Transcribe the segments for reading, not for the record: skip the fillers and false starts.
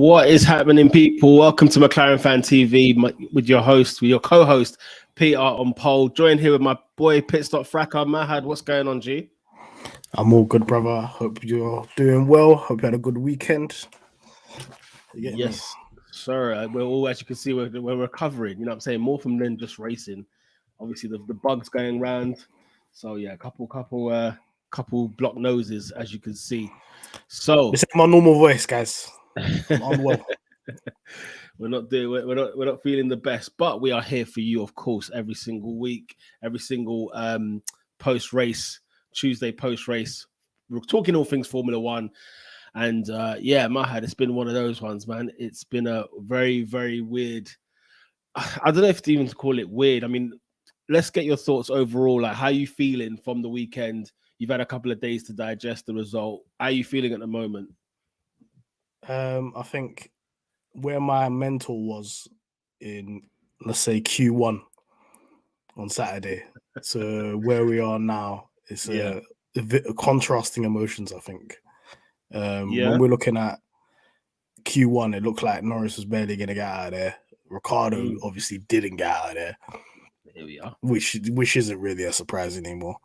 What is happening, people? Welcome to McLaren Fan TV with your co-host, Peter on pole. Joined here with my boy Pit Stop Fracker Mahad. What's going on, G? I'm all good, brother. Hope you're doing well. Hope you had a good weekend. Yes, sir. We're all, as you can see, we're recovering. You know what I'm saying? More from than just racing. Obviously, the bugs going around. So yeah, couple block noses, as you can see. So this is my normal voice, guys. I'm unwell. We're not feeling the best, but we are here for you, of course, every single week, every single post race, Tuesday post race. We're talking all things Formula One, and yeah, Mahad, it's been one of those ones, man. It's been a very, very weird. I don't know if to even call it weird. I mean, let's get your thoughts overall. Like, how are you feeling from the weekend? You've had a couple of days to digest the result. How are you feeling at the moment? I think where my mental was in, let's say, Q1 on Saturday, so where we are now, it's a contrasting emotions, I think. When we're looking at Q1, it looked like Norris was barely going to get out of there. Ricciardo obviously didn't get out of there. Here we are. Which isn't really a surprise anymore.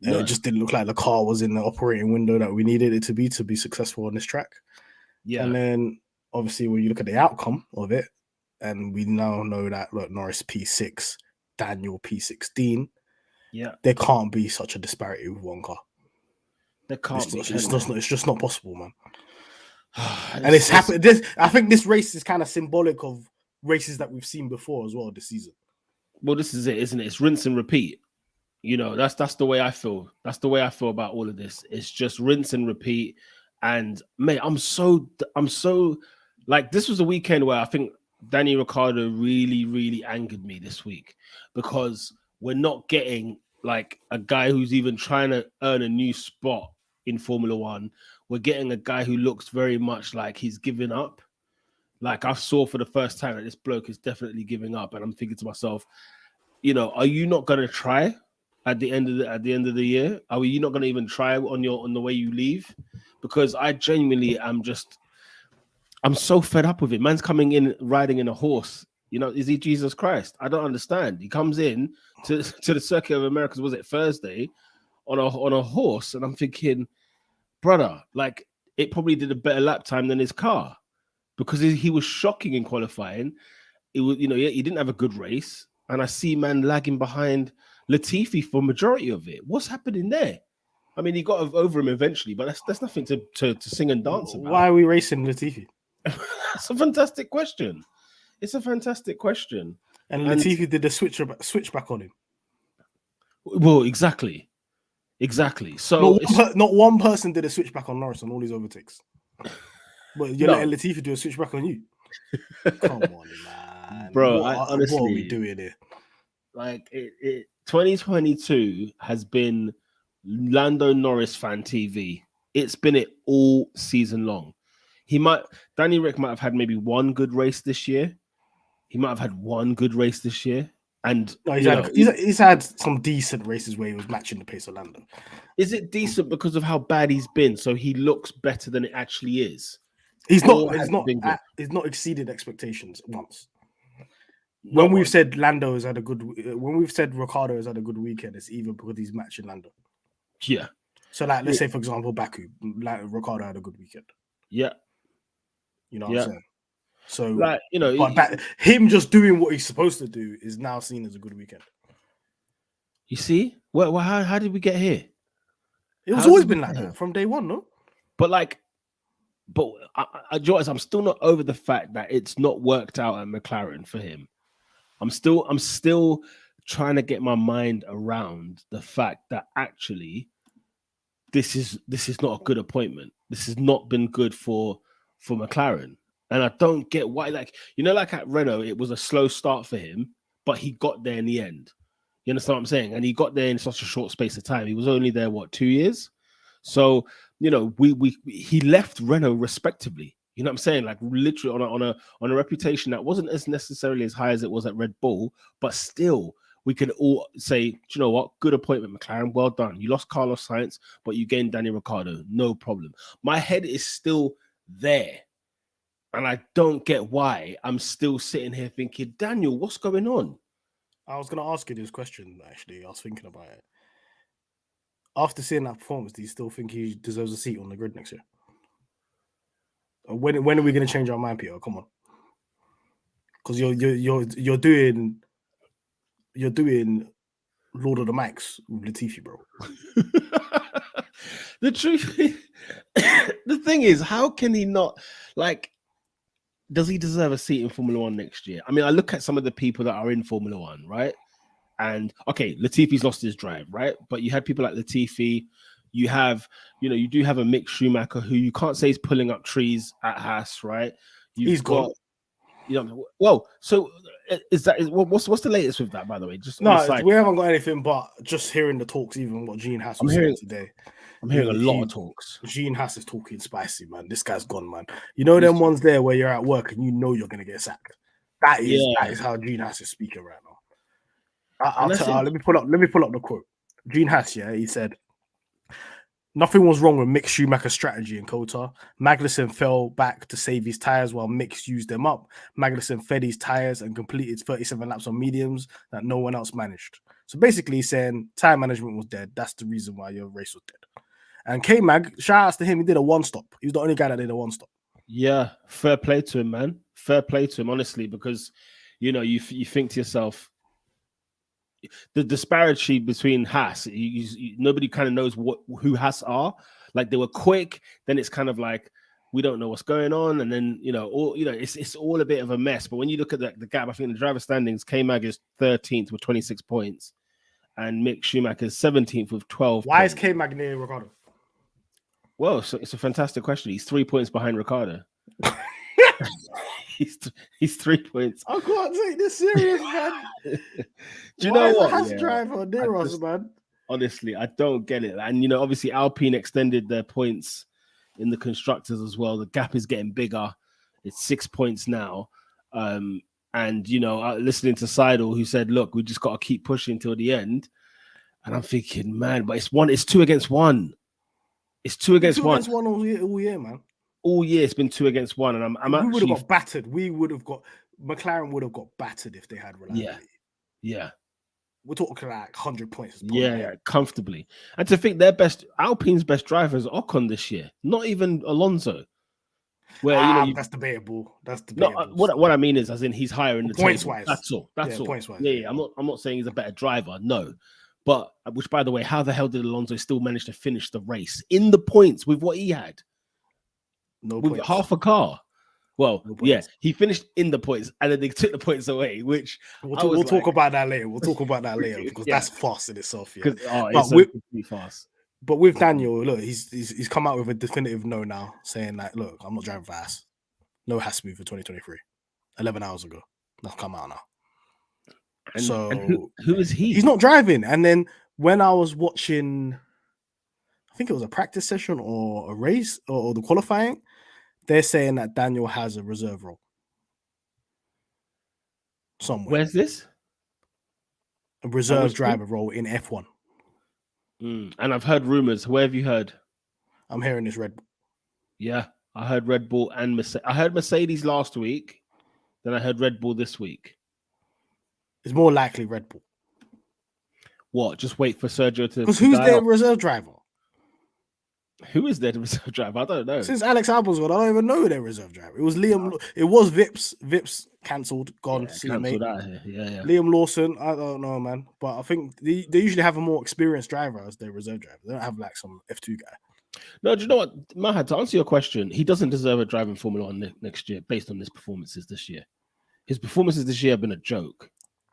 No. It just didn't look like the car was in the operating window that we needed it to be successful on this track. Yeah. And then obviously when you look at the outcome of it, and we now know that Norris P6, Daniel P16. Yeah. There can't be such a disparity with one car. There can't be. It's just not possible, man. And it's happened. I think this race is kind of symbolic of races that we've seen before as well this season. Well, this is it, isn't it? It's rinse and repeat. You know, that's the way I feel. That's the way I feel about all of this. It's just rinse and repeat. And mate, I'm so like, this was a weekend where I think Danny Ricciardo really, really angered me this week, because we're not getting like a guy who's even trying to earn a new spot in Formula One. We're getting a guy who looks very much like he's giving up. Like, I saw for the first time that this bloke is definitely giving up, and I'm thinking to myself, you know, are you not going to try at the end of the year? Are you not going to even try on the way you leave? Because I genuinely I'm so fed up with it. Man's coming in riding in a horse. You know, is he Jesus Christ? I don't understand. He comes in to the Circuit of Americas, was it Thursday, on a horse, and I'm thinking, brother, like, it probably did a better lap time than his car, because he was shocking in qualifying. It was, you know, he didn't have a good race, and I see man lagging behind Latifi for majority of it. What's happening there? I mean, he got over him eventually, but that's nothing to sing and dance about. Why are we racing Latifi? That's a fantastic question. It's a fantastic question. And Latifi did the switchback on him. Well, exactly. So not one person did a switchback on Norris on all his overtakes. But you're letting Latifi do a switchback on you. Come on, man. Bro, honestly, what are we doing here? Like, 2022 has been Lando Norris Fan TV. It's been it all season long. Danny Rick might have had maybe one good race this year. And no, he's had some decent races where he was matching the pace of Lando. Is it decent because of how bad he's been, so he looks better than it actually is? He's not exceeded expectations once. When we've said Lando has had a good, when we've said Ricciardo has had a good weekend, it's even because he's matching Lando. Yeah. So, like, let's say for example, Baku, like, Ricciardo had a good weekend. Yeah. You know what I'm saying? So, like, you know, but him just doing what he's supposed to do is now seen as a good weekend. You see, well, how did we get here? It was always been like that from day one, no? But Joyce, I'm still not over the fact that it's not worked out at McLaren for him. I'm still trying to get my mind around the fact that actually this is not a good appointment. This has not been good for McLaren. And I don't get why, like, you know, like at Renault, it was a slow start for him, but he got there in the end. You understand what I'm saying? And he got there in such a short space of time. He was only there, 2 years? So, you know, he left Renault respectively. You know what I'm saying? Like, literally on a reputation that wasn't as necessarily as high as it was at Red Bull, but still, we can all say, do you know what? Good appointment, McLaren. Well done. You lost Carlos Sainz, but you gained Danny Ricciardo. No problem. My head is still there. And I don't get why I'm still sitting here thinking, Daniel, what's going on? I was going to ask you this question, actually. I was thinking about it. After seeing that performance, do you still think he deserves a seat on the grid next year? When are we going to change our mind, Peter? Come on, because you're doing Lord of the Mics with Latifi, bro. The truth is, the thing is, how can he not, like, does he deserve a seat in Formula One next year? I mean, I look at some of the people that are in Formula One, right? And okay, Latifi's lost his drive, right? But you had people like Latifi. You have, you do have a Mick Schumacher who you can't say is pulling up trees at Haas, right? He's got, well. So what's the latest with that, by the way? Just no, we haven't got anything, but just hearing the talks, even what Gene Haas was saying today. I'm hearing a lot of talks. Gene Haas is talking spicy, man. This guy's gone, man. You know them ones there where you're at work and you know you're gonna get sacked. That is how Gene Haas is speaking right now. Let me pull up the quote. Gene Haas, he said, nothing was wrong with Mick Schumacher's strategy in Qatar. Magnussen fell back to save his tires while Mick used them up. Magnussen fed his tires and completed 37 laps on mediums that no one else managed. So basically, he's saying tire management was dead. That's the reason why your race was dead. And K-Mag, shout outs to him, he did a one-stop. He was the only guy that did a one-stop. Yeah, fair play to him, man. Fair play to him, honestly, because, you think to yourself, the disparity between Haas, nobody kind of knows who Haas are. Like, they were quick, then it's kind of like we don't know what's going on, and then it's all a bit of a mess. But when you look at the gap, I think the driver standings, K-Mag is 13th with 26 points, and Mick Schumacher is 17th with 12. Why is K-Mag near Ricciardo? Well, it's a fantastic question. He's 3 points behind Ricciardo. He's 3 points. I can't take this serious, man. Do you know what? Has driver near us, man. Honestly, I don't get it. And obviously Alpine extended their points in the constructors as well. The gap is getting bigger. It's 6 points now. And listening to Seidel, who said, "Look, we just got to keep pushing till the end." And I'm thinking, man, but it's 2 against 1. It's 2 against 1. 2 against 1 all year, man. All year it's been 2 against 1, and we would have got battered. McLaren would have got battered if they had reliability. Yeah. We're talking like 100 points. Yeah, comfortably. And to think Alpine's best driver is Ocon this year, not even Alonso. Where that's debatable. No, what I mean is, as in he's higher in the points table. wise. That's all. Points wise. Yeah. I'm not saying he's a better driver. No. But which, by the way, how the hell did Alonso still manage to finish the race in the points with what he had? No with points. Half a car. Well, he finished in the points and then they took the points away, which we'll talk about that later. We'll talk about that later because that's fast in itself. Yeah, it's fast. But with Daniel, look, he's come out with a definitive no now, saying like, look, I'm not driving for Haas. No Haas move for 2023. 11 hours ago. That's come out now. And who is he? He's not driving. And then when I was watching, I think it was a practice session or a race or the qualifying, they're saying that Daniel has a reserve role somewhere. Where's this? A reserve driver role in F1. And I've heard rumors. Where have you heard? I'm hearing this Red Bull. Yeah, I heard Red Bull and Mercedes. I heard Mercedes last week. Then I heard Red Bull this week. It's more likely Red Bull. What? Just wait for Sergio to. Because who's their reserve driver? Who is their reserve driver? I don't know. Since Alex Albon's gone, I don't even know who their reserve driver. It was Liam. It was Vips. Vips cancelled. Gone. Cancelled out here. Yeah. Liam Lawson. I don't know, man. But I think they usually have a more experienced driver as their reserve driver. They don't have like some F2 guy. No, do you know what, Mahad? To answer your question, he doesn't deserve a drive in Formula One next year based on his performances this year. His performances this year have been a joke.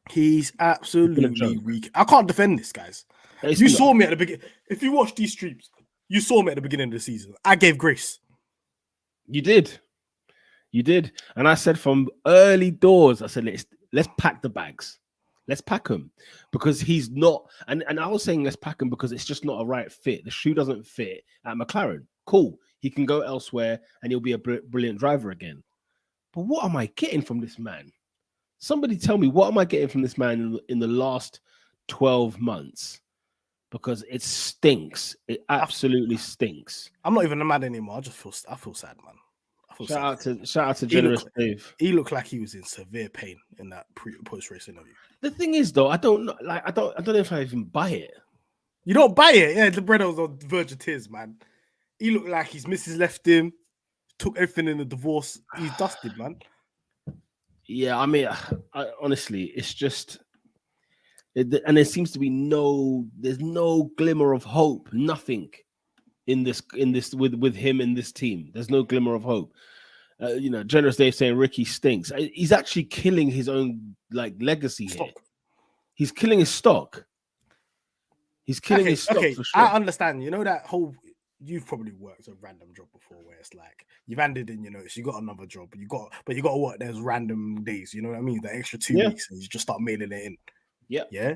He's absolutely weak. I can't defend this, guys. You saw me at the beginning. If you watch these streams, you saw me at the beginning of the season. I gave grace. You did. And I said from early doors, I said, let's pack the bags. Let's pack him. Because he's not, and I was saying let's pack him because it's just not a right fit. The shoe doesn't fit at McLaren. Cool. He can go elsewhere and he'll be a brilliant driver again. But what am I getting from this man? Somebody tell me, what am I getting from this man in the last 12 months? Because it stinks. It absolutely stinks. I'm not even mad anymore. I feel sad, man. Shout out to Generous Dave. He looked like he was in severe pain in that post race interview. The thing is, though, I don't know. Like, I don't know if I even buy it. You don't buy it, yeah? The brother was on the verge of tears, man. He looked like his missus left him, took everything in the divorce. He's dusted, man. Yeah, I mean, honestly, it's just, and there seems to be there's no glimmer of hope, nothing in this with him in this team. There's no glimmer of hope. Generous Dave saying Ricky stinks. He's actually killing his own legacy here. He's killing his stock. He's killing his stock for sure. I understand. You know that whole. You've probably worked a random job before where it's like you've handed in your notice, you got another job, but you got to work those random days. You know what I mean? The extra 2 weeks, and you just start mailing it in. Yeah.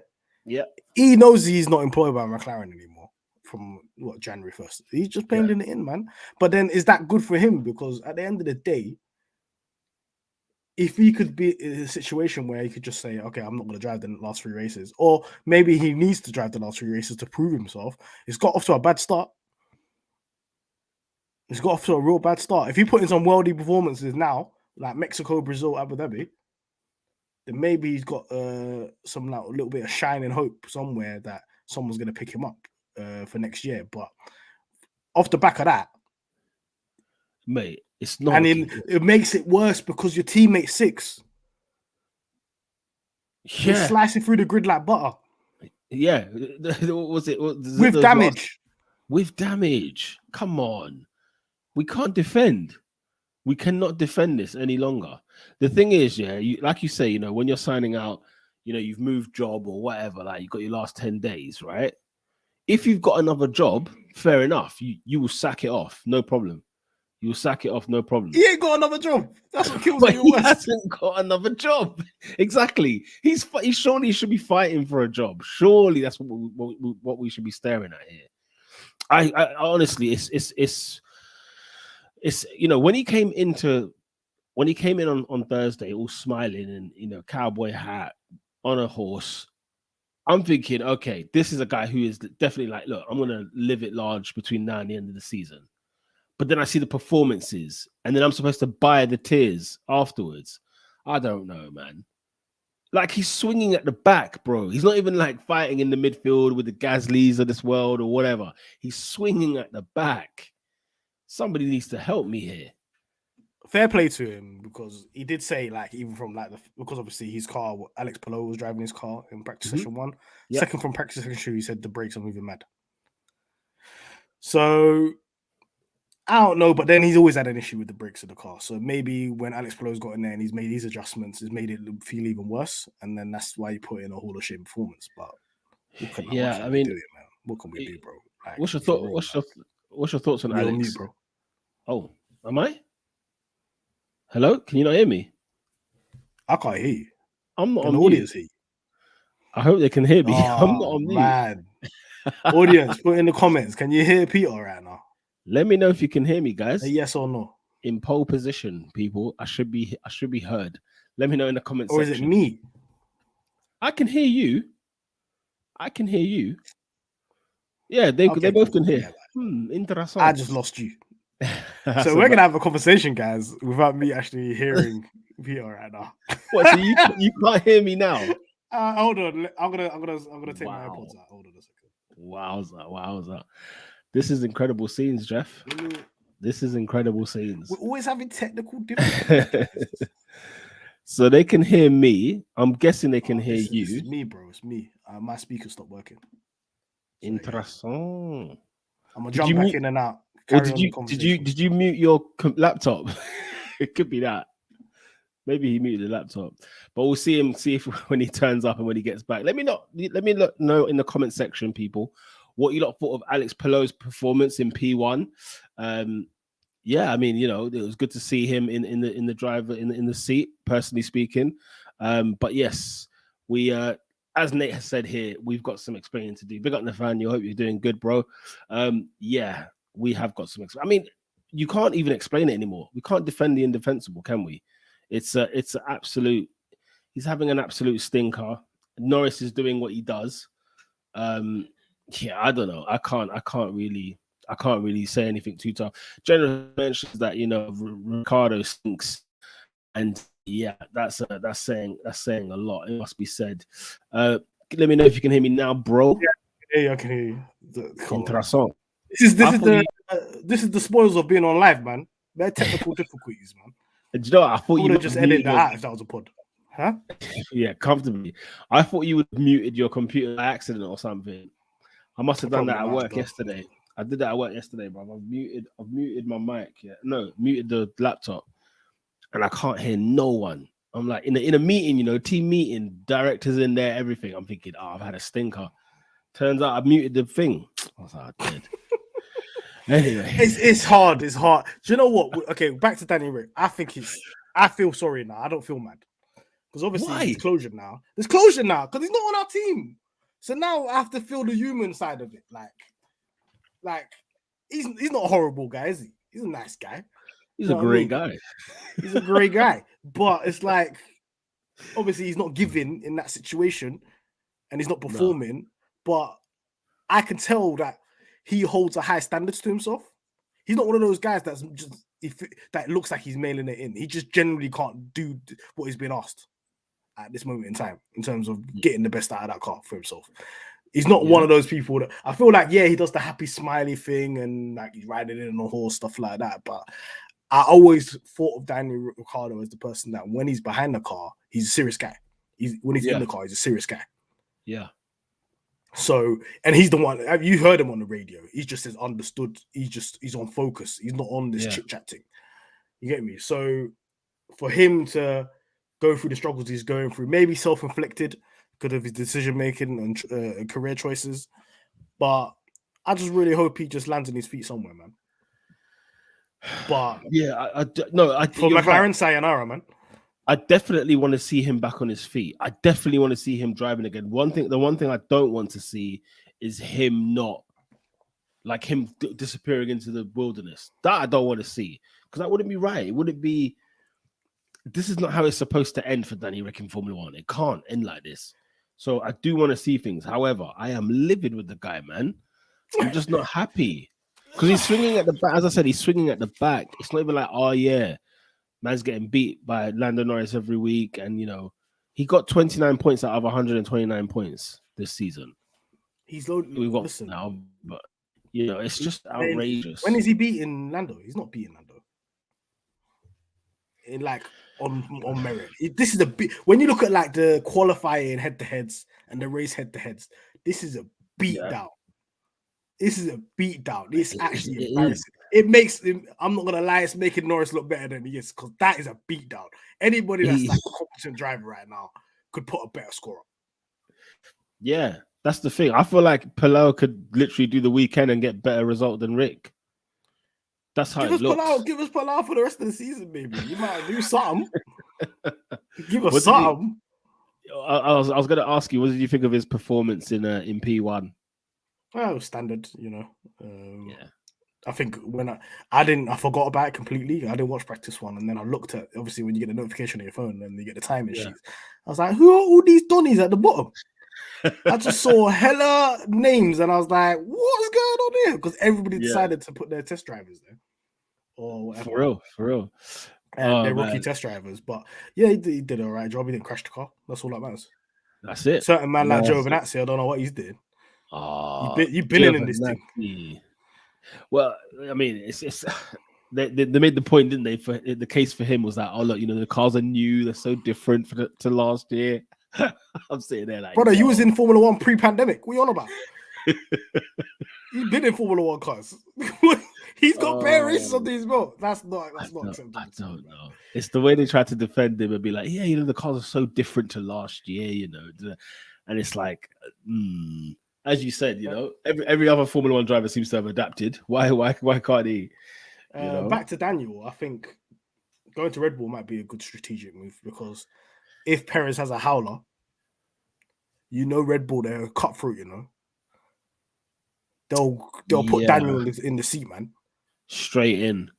He knows he's not employed by McLaren anymore from January 1st. He's just mailing it in, man. But then is that good for him? Because at the end of the day, if he could be in a situation where he could just say, okay, I'm not going to drive the last 3 races, or maybe he needs to drive the last 3 races to prove himself, it's got off to a bad start. It's got off to a real bad start. If you put in some worldy performances now, like Mexico, Brazil, Abu Dhabi, then maybe he's got some a little bit of shining hope somewhere that someone's going to pick him up for next year. But off the back of that, mate, it's not. And it makes it worse because your teammate's 6. Yeah, he's slicing through the grid like butter. Yeah, what was it? With damage. With damage. Come on. We can't defend. We cannot defend this any longer. The thing is, like you say, when you're signing out, you've moved job or whatever, like you've got your last 10 days, right? If you've got another job, fair enough. You will sack it off, no problem. You will sack it off, no problem. He ain't got another job. That's what kills me. He hasn't got another job. Exactly. He surely should be fighting for a job. Surely that's what we should be staring at here. I honestly, it's when he came in on Thursday, all smiling and cowboy hat on a horse, I'm thinking, okay, this is a guy who is definitely like, look, I'm gonna live it large between now and the end of the season. But then I see the performances, and then I'm supposed to buy the tears afterwards. I don't know, man. Like, he's swinging at the back, bro. He's not even like fighting in the midfield with the Gasly's of this world or whatever. He's swinging at the back. Somebody needs to help me here. Fair play to him, because he did say, like, even from because obviously his car, Alex Palou was driving his car in practice session 1. Yep. Second from practice session 2, he said the brakes are moving mad. So I don't know, but then he's always had an issue with the brakes of the car. So maybe when Alex Palou's got in there and he's made these adjustments, it's made it feel even worse. And then that's why you put in a Hall of Shame performance. But what can we do, man? What can we do, bro? Like, what's your thought? What's your thoughts on Alex? Mute, bro. Oh, am I? Hello? Can you not hear me? I can't hear you. I'm not on the audience here. I hope they can hear me. Oh, I'm not on mute. Man. Audience, put in the comments. Can you hear Peter right now? Let me know if you can hear me, guys. Yes or no? In pole position, people. I should be heard. Let me know in the comments section. Or is it me? I can hear you. Yeah, they both can hear. Interesting. I just lost you. So we're gonna have a conversation, guys, without me actually hearing Peter right now. What? So you can't hear me now? Hold on. I'm gonna take my AirPods out. Hold on a second. Wowza. This is incredible scenes, Jeff. This is incredible scenes. We're always having technical difficulties. So they can hear me. I'm guessing they can hear you. It's me, bro. It's me. My speaker stopped working. So, Interesting. I'm gonna jump back in and out. Or did you mute your laptop? It could be that. Maybe he muted the laptop. But we'll see if when he turns up and when he gets back. Let me know in the comment section, people, what you lot thought of Alex Palou's performance in P1. Yeah, I mean, it was good to see him in the driver in the seat, personally speaking. But yes, we as Nate has said here, we've got some explaining to do. Big up Nathaniel, hope you're doing good, bro. Yeah, we have got some. I mean, you can't even explain it anymore. We can't defend the indefensible, can we? It's an absolute. He's having an absolute stinker. Norris is doing what he does. Yeah, I don't know. I can't really I can't really say anything too tough. General mentions that Ricciardo stinks, and yeah, that's saying a lot. It must be said. Let me know if you can hear me now, bro. Yeah, I can hear you. Interessant. This is the spoils of being on live, man. They're technical difficulties, man. Do you know what? I thought you would would just edit that out if that was a pod. Huh? Yeah, comfortably. I thought you would have muted your computer by accident or something. I must have done that at work yesterday. I did that at work yesterday, bro. I've muted my mic. Yeah, no, muted the laptop, and I can't hear no one. I'm like in a meeting, team meeting, directors in there, everything. I'm thinking, I've had a stinker. Turns out I muted the thing. I was like, dead. Anyway, it's hard. It's hard. Do you know what? Okay, back to Danny Rick. I feel sorry now. I don't feel mad because obviously there's closure now. There's closure now because he's not on our team. So now I have to feel the human side of it. Like he's not a horrible guy, is he? He's a nice guy. He's a great guy. He's a great guy. But it's like, obviously he's not giving in that situation and he's not performing. No. But I can tell that he holds a high standards to himself. He's not one of those guys that looks like he's mailing it in. He just generally can't do what he's been asked at this moment in time in terms of getting the best out of that car for himself. He's not one of those people that I feel like, he does the happy smiley thing and like he's riding in on a horse, stuff like that. But I always thought of Daniel Ricciardo as the person that when he's behind the car, he's a serious guy. When he's in the car, he's a serious guy. Yeah. So, and he's the one, you heard him on the radio. He's just as understood. He's on focus. He's not on this chit-chat thing. You get me? So for him to go through the struggles he's going through, maybe self-inflicted because of his decision-making and career choices. But I just really hope he just lands on his feet somewhere, man. But for McLaren, sayonara, man. I definitely want to see him back on his feet. I definitely want to see him driving again. The one thing I don't want to see is him disappearing into the wilderness. That I don't want to see because that wouldn't be right. It wouldn't be. This is not how it's supposed to end for Danny Rick in Formula One. It can't end like this. So I do want to see things. However, I am livid with the guy, man. I'm just not happy because he's swinging at the back. As I said, he's swinging at the back. It's not even like, man's getting beat by Lando Norris every week. And, he got 29 points out of 129 points this season. He's loaded. We've got now, but, it's just outrageous. When is he beating Lando? He's not beating Lando. On merit. This is when you look at like the qualifying head-to-heads and the race head-to-heads, this is a beatdown. Yeah. This is a beatdown. It's actually embarrassing. It makes him, I'm not gonna lie, it's making Norris look better than he is because that is a beatdown. Anybody that's like a competent driver right now could put a better score up. Yeah, that's the thing. I feel like Palou could literally do the weekend and get better result than Rick. That's how it looks. Give us Palou for the rest of the season, baby. You might do something. Give us something. I was going to ask you, what did you think of his performance in P1? Well, it was standard, I think when I forgot about it completely. I didn't watch practice one, and then I looked at, obviously when you get a notification on your phone and you get the timing sheets. I was like, who are all these Donnies at the bottom? I just saw hella names and I was like, what is going on here? Because everybody decided to put their test drivers there. Or whatever. For real. And they're rookie test drivers. But he did all right job. He didn't crash the car. That's all that matters. That's it. Certain man like Giovinazzi, I don't know what he's doing. You've been in this thing. Well, I mean, it's they made the point, didn't they? For the case for him was that, look, the cars are new, they're so different to last year. I'm sitting there like, brother, you was in Formula One pre-pandemic. What are you on about? You've been in Formula One cars. He's got bare races under his belt. That's not acceptable. I don't know. It's the way they try to defend him and be like, the cars are so different to last year, and it's like, as you said, every other Formula One driver seems to have adapted. Why can't he? Back to Daniel, I think going to Red Bull might be a good strategic move because if Perez has a howler, Red Bull, they're cutthroat, They'll put Daniel in the seat, man. Straight in.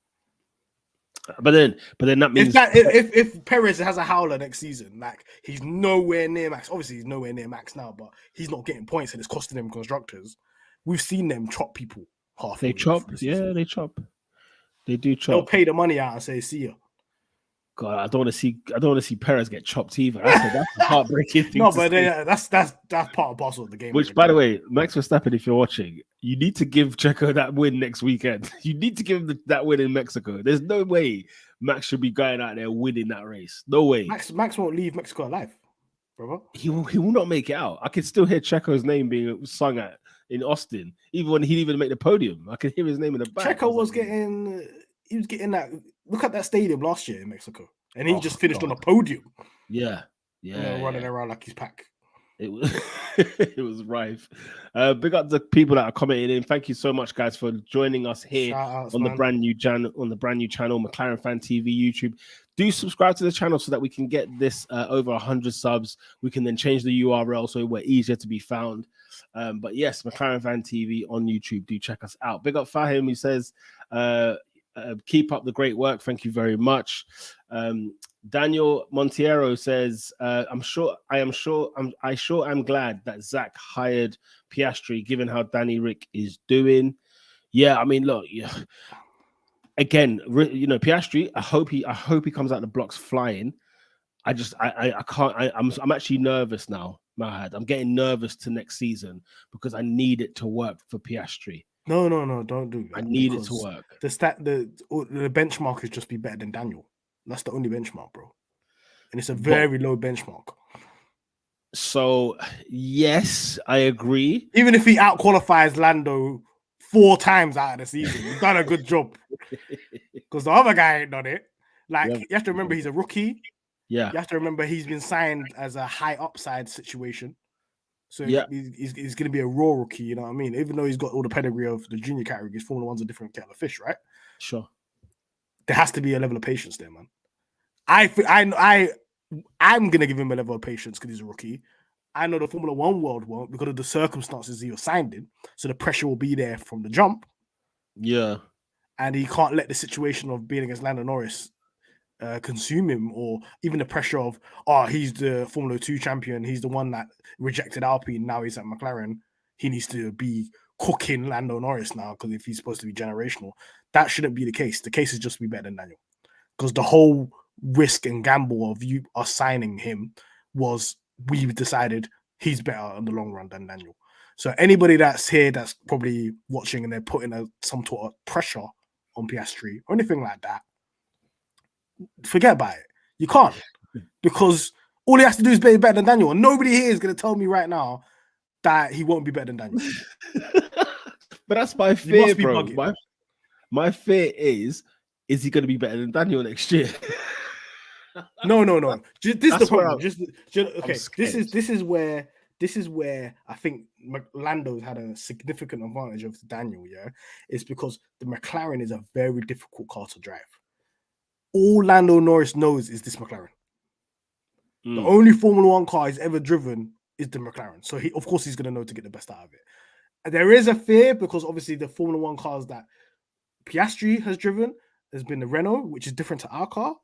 But then that means if Perez has a howler next season, like he's nowhere near max. Obviously, he's nowhere near max now, but he's not getting points and it's costing him constructors. We've seen them chop people half. They chop. Yeah, they chop. They do chop. They'll pay the money out and say, "See ya." God, I don't want to see Perez get chopped either. That's a heartbreaking thing. No, but that's part and parcel of the game. Which, by the way, Max Verstappen, if you're watching, you need to give Checo that win next weekend. You need to give him that win in Mexico. There's no way Max should be going out there winning that race. No way. Max won't leave Mexico alive, brother. He will not make it out. I can still hear Checo's name being sung at in Austin, even when he didn't even make the podium. I can hear his name in the back. Checo was getting that. Look at that stadium last year in Mexico, and he just finished on a podium. Yeah, running around like his pack. It was it was rife. Big up the people that are commenting in. Thank you so much, guys, for joining us here on the brand new channel, McLaren Fan TV YouTube. Do subscribe to the channel so that we can get this over 100 subs. We can then change the URL so we're easier to be found. But yes, McLaren Fan TV on YouTube. Do check us out. Big up Fahim, who says, keep up the great work. Thank you very much. Daniel Montiero says, I'm glad that Zach hired Piastri, given how Danny Rick is doing. Yeah, I mean, look, yeah. Again, Piastri, I hope he comes out the blocks flying. I can't. I'm actually nervous now, Mahad. I'm getting nervous to next season because I need it to work for Piastri. No, don't do that. I need it to work. The benchmark is just be better than Daniel. That's the only benchmark, bro. And it's a very low benchmark. So, yes, I agree. Even if he out-qualifies Lando 4 times out of the season, he's done a good job. Because the other guy ain't done it. You have to remember he's a rookie. Yeah. You have to remember he's been signed as a high upside situation. So he's going to be a raw rookie, you know what I mean? Even though he's got all the pedigree of the junior category, his Formula 1's a different kettle of fish, right? Sure. There has to be a level of patience there, man. I'm going to give him a level of patience because he's a rookie. I know the Formula 1 world won't because of the circumstances he was signed in. So the pressure will be there from the jump. Yeah. And he can't let the situation of being against Lando Norris consume him, or even the pressure of, he's the Formula 2 champion. He's the one that rejected Alpine. Now he's at McLaren. He needs to be cooking Lando Norris now because if he's supposed to be generational, that shouldn't be the case. The case is just to be better than Daniel, because the whole risk and gamble of us signing him was we decided he's better in the long run than Daniel. So anybody that's here that's probably watching and they're putting some sort of pressure on Piastri or anything like that, forget about it. You can't, because all he has to do is be better than Daniel, and nobody here is going to tell me right now that he won't be better than Daniel. But that's my fear, bro. My fear is he going to be better than Daniel next year? No. This is the problem. Okay, this is where I think Lando's had a significant advantage over Daniel. Yeah, it's because the McLaren is a very difficult car to drive. All Lando Norris knows is this McLaren. The only Formula 1 car he's ever driven is the McLaren. So of course he's going to know to get the best out of it. And there is a fear because obviously the Formula 1 cars that Piastri has driven has been the Renault, which is different to our car.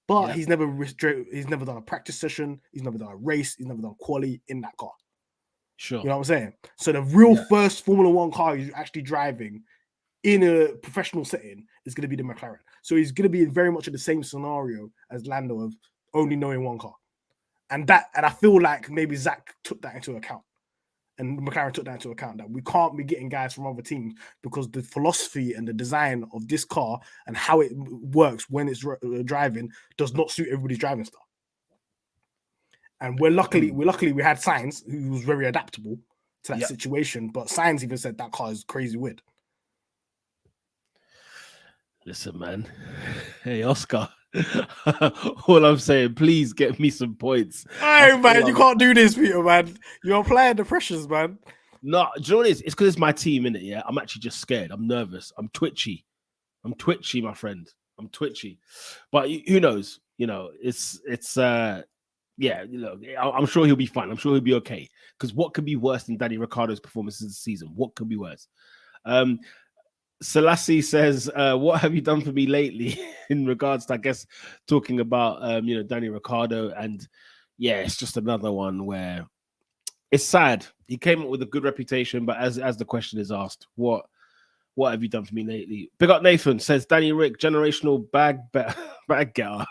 But he's never done a practice session. He's never done a race. He's never done quali in that car. Sure. You know what I'm saying? So the real first Formula 1 car he's actually driving in a professional setting is going to be the McLaren. So he's going to be very much in the same scenario as Lando of only knowing one car. And I feel like maybe Zach took that into account. And McLaren took that into account, that we can't be getting guys from other teams because the philosophy and the design of this car and how it works when it's driving does not suit everybody's driving style. And we luckily had Sainz, who was very adaptable to that situation. But Sainz even said that car is crazy weird. Listen, man. Hey, Oscar. All I'm saying, please get me some points. Hey, man, you can't do this, Peter, man. You're applying the pressures, man. No, do you know what it is? It's because it's my team, innit? Yeah, I'm actually just scared. I'm nervous. I'm twitchy, my friend. I'm twitchy. But who knows? You know, I'm sure he'll be fine. I'm sure he'll be okay. Because what could be worse than Danny Ricciardo's performances this season? What could be worse? Selassie says, what have you done for me lately in regards to, I guess, talking about, Danny Ricciardo. And it's just another one where it's sad. He came up with a good reputation, but as the question is asked, what What have you done for me lately? Big up Nathan says Danny Rick, generational bag getter.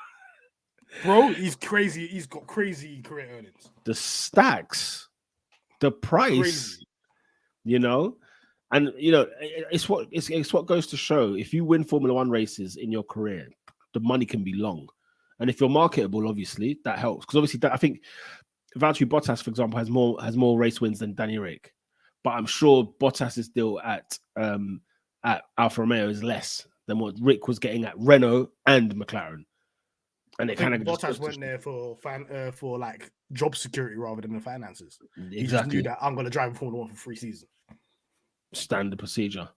Bro, he's crazy. He's got crazy career earnings. The stacks, the price, Crazy. you know, and you know, it's what goes to show if you win Formula One races in your career, the money can be long, and if you're marketable, obviously that helps because obviously I think Valtteri Bottas, for example, has more race wins than Danny Rick, but I'm sure Bottas's deal at Alfa Romeo is less than what Rick was getting at Renault and McLaren. And it kind of Bottas went there for like job security rather than the finances. Exactly. He just knew that I'm going to drive Formula One for 3 seasons. Standard procedure.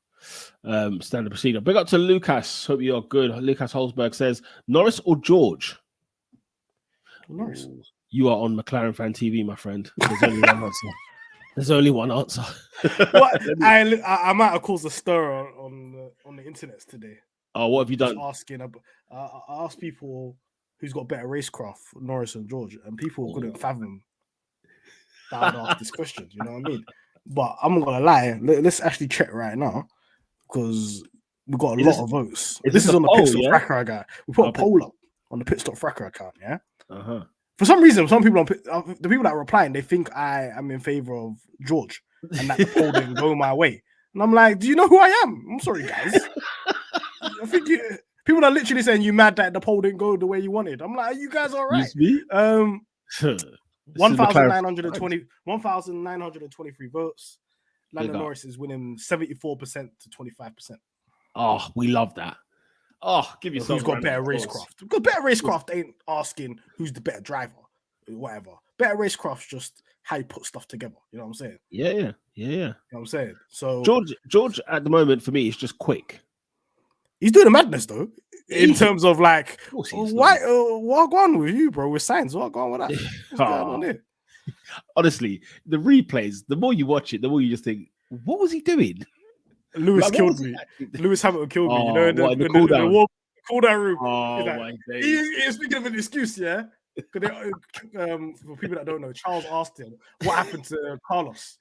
Big up to Lucas. Hope you're good. Lucas Holzberg says Norris or George. Norris. Ooh, you are on McLaren Fan TV, my friend. There's only one answer. There's only one answer. What? I might have caused a stir on the internet today. Oh, what have you done? I asked people who's got better racecraft, Norris and George, and people couldn't fathom that I would ask this question. You know what I mean? But I'm not gonna lie. Let's actually check right now because we got a lot of votes. This is on the Pit Stop Fracker account. We put a poll up on the Pit Stop Fracker account. Yeah. For some reason, some people the people that are replying, they think I am in favor of George and that the poll didn't go my way. And I'm like, do you know who I am? I'm sorry, guys. I think people are literally saying you mad that the poll didn't go the way you wanted. I'm like, are you guys all right? 1,923 votes. Lando Norris is winning 74% to 25%. Oh, we love that. Oh, give yourself. Who's got better racecraft? Because better racecraft ain't asking who's the better driver, whatever. Better racecraft's just how you put stuff together. You know what I'm saying? Yeah. You know what I'm saying? So George at the moment for me is just quick. He's doing a madness though, in terms of like, what going with you, bro? With Sainz, what going with that? What's going on there? Honestly, the replays, the more you watch it, the more you just think, what was he doing? Lewis killed me. Lewis Hamilton killed me. You know, in the cool-down room. Oh, my days. He's speaking of an excuse, yeah? For people that don't know, Charles asked him what happened to Carlos.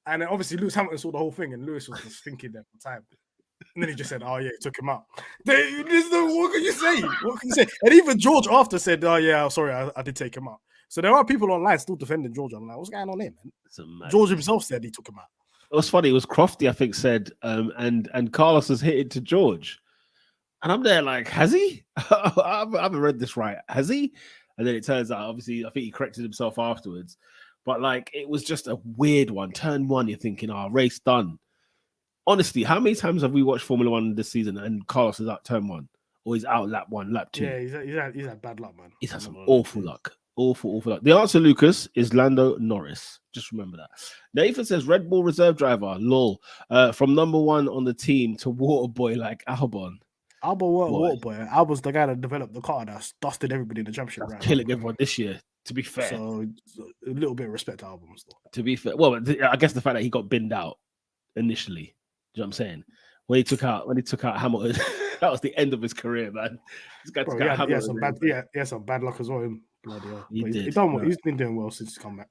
And then obviously Lewis Hamilton saw the whole thing and Lewis was just thinking there for time. And then he just said, oh, yeah, he took him out. What can you say? What can you say? And even George after said, oh, yeah, sorry, I did take him out. So there are people online still defending George. I'm like, what's going on here, man? George himself said he took him out. It was funny. It was Crofty, I think, said, and Carlos has hit it to George. And I'm there like, has he? I haven't read this right. Has he? And then it turns out, obviously, I think he corrected himself afterwards. But like, it was just a weird one. Turn one, you're thinking, race done. Honestly, how many times have we watched Formula One this season and Carlos is out turn one? Or he's out lap one, lap two? Yeah, he's had bad luck, man. He's had some awful luck. Awful luck. The answer, Lucas, is Lando Norris. Just remember that. Nathan says Red Bull reserve driver, lol. From number one on the team to water boy like Albon. Albon water boy. Albon's the guy that developed the car that's dusted everybody in the championship. That's killing everyone this year, to be fair. So a little bit of respect to Albon still. To be fair. Well, I guess the fact that he got binned out initially. Do you know what I'm saying? When he took out Hamilton, that was the end of his career, man. This guy took out Hamilton. He had some bad luck as well. Bloody hell. He's been doing well since he's come back.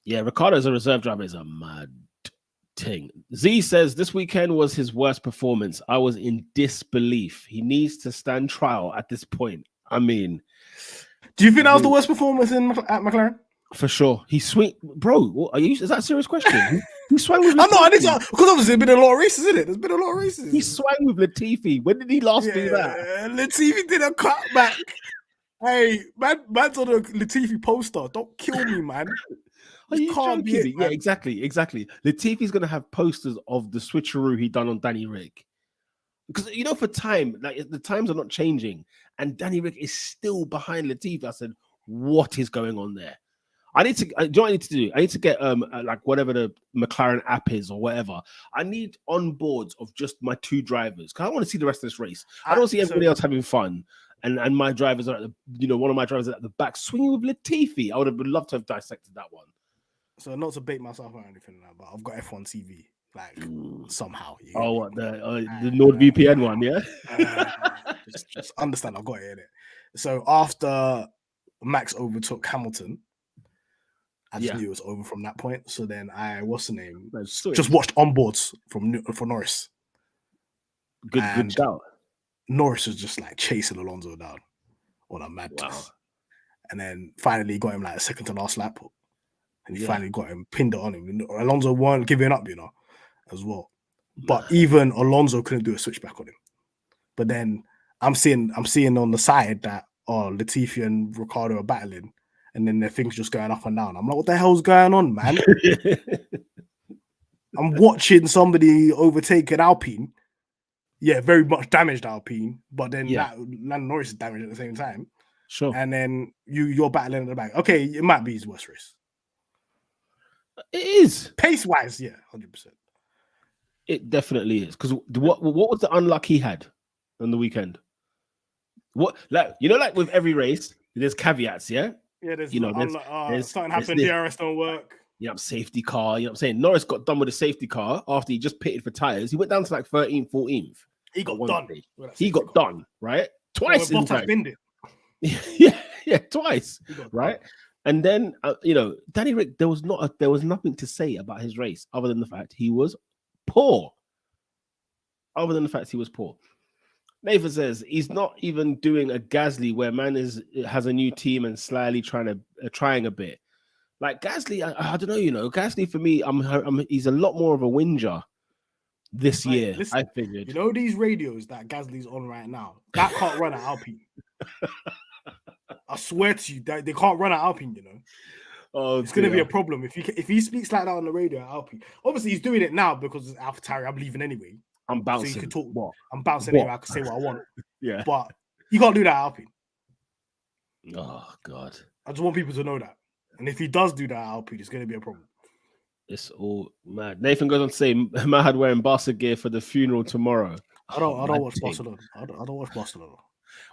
Yeah, Ricciardo as a reserve driver is a mad thing. Z says this weekend was his worst performance. I was in disbelief. He needs to stand trial at this point. I mean, do you think that was the worst performance at McLaren? For sure. He swing, bro. Is that a serious question? He swung with. I need to, because obviously there's been a lot of races, isn't it? There's been a lot of races. He swung with Latifi. When did he last do that? Latifi did a cutback. Hey, man's on a Latifi poster. Don't kill me, man. Are you joking? Yeah, exactly. Latifi's gonna have posters of the switcheroo he done on Danny Rick. Because for time, like the times are not changing, and Danny Rick is still behind Latifi. I said, what is going on there? Do you know what I need to do? I need to get like whatever the McLaren app is or whatever. I need onboards of just my two drivers because I want to see the rest of this race. I don't see everybody else having fun. And my drivers are at one of my drivers at the back swinging with Latifi. I would have loved to have dissected that one. So not to bait myself or anything like that, but I've got F1 TV like somehow. What the NordVPN one? Yeah. Just understand. I've got it in it. So after Max overtook Hamilton, I just knew it was over from that point. So then just watched onboards for Norris. Good shout. Norris was just like chasing Alonso down on a mad test. And then finally got him like a second to last lap. And he finally got him, pinned it on him. Alonso weren't giving up, as well. But even Alonso couldn't do a switchback on him. But then I'm seeing on the side that Latifi and Ricciardo are battling, and then their things just going up and down. I'm like, what the hell's going on, man? I'm watching somebody overtake an Alpine. Yeah, very much damaged Alpine, but then Lando Norris is damaged at the same time. Sure. And then you're battling at the back. Okay, it might be his worst race. It is. Pace-wise, 100%. It definitely is. Because what was the unluck he had on the weekend? What, like with every race, there's caveats, yeah? Yeah, there's there's something happened, DRS don't work. Safety car, what I'm saying? Norris got done with a safety car after he just pitted for tires. He went down to like 13th, 14th. He got done. He got done, right? Twice. Well, Bottas binned it. yeah, twice, right? And then Danny Rick, there was nothing to say about his race other than the fact he was poor. Nathan says he's not even doing a Gasly where man has a new team and slyly trying a bit. Like Gasly, I don't know. Gasly for me, he's a lot more of a whinger this year. Listen, I figured. These radios that Gasly's on right now, that can't run at Alpine. I swear to you, they can't run at Alpine. Oh, it's going to be a problem if he speaks like that on the radio at Alpine. Obviously, he's doing it now because it's AlphaTauri. I'm leaving anyway. I'm bouncing. So you can talk. What? I'm bouncing anyway. I can say what I want. Yeah, but you can't do that at Alpine. Oh God! I just want people to know that. And if he does do that at Alpine, it's going to be a problem. It's all mad. Nathan goes on to say, Mahad wearing Barca gear for the funeral tomorrow. I don't watch Barcelona. I don't watch Barcelona.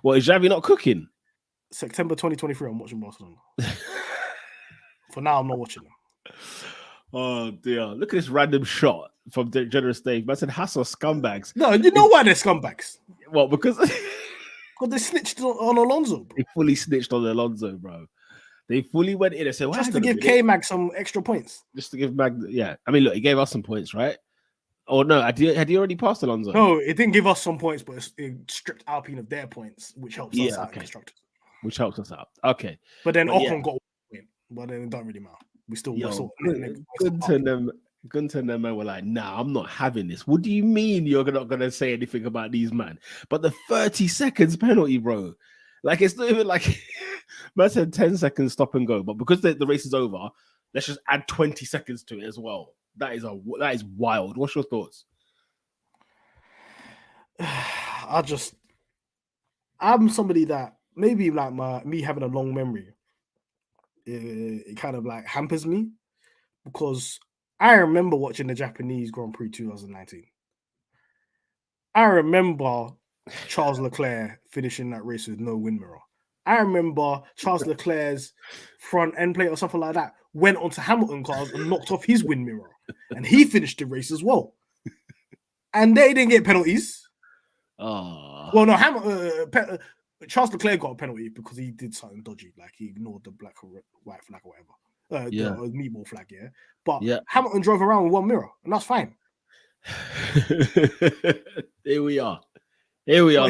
What, is Xavi not cooking? September 2023, I'm watching Barcelona. For now, I'm not watching them. Oh dear! Look at this random shot from the generous Dave. Man said Hassel scumbags. No, you know why they're scumbags? What? Because they snitched on Alonso. They fully snitched on Alonso, bro. They fully went in and said, just to give K-Mag some extra points. Just to give Mag, yeah. I mean, look, he gave us some points, right? Oh no, had he already passed Alonso? No, it didn't give us some points, but it stripped Alpine of their points, which helps us out in constructors. Which helps us out. Okay. But then Ocon got a win, but then it don't really matter. We still Gunter and them man were like, nah, I'm not having this. What do you mean you're not gonna say anything about these man? But the 30 seconds penalty, bro. Like it's not even like man said 10 seconds stop and go, but because the race is over, let's just add 20 seconds to it as well. That is wild. What's your thoughts? I'm somebody that maybe like me having a long memory, it kind of like hampers me because I remember watching the Japanese Grand Prix 2019. I remember Charles Leclerc finishing that race with no wind mirror. I remember Charles Leclerc's front end plate or something like that went onto Hamilton cars and knocked off his wind mirror, and he finished the race as well. And they didn't get penalties. Oh. Well, no, Charles Leclerc got a penalty because he did something dodgy, like he ignored the black or white flag or whatever. The meatball flag, yeah. But Hamilton drove around with one mirror, and that's fine. Here we are. Here we are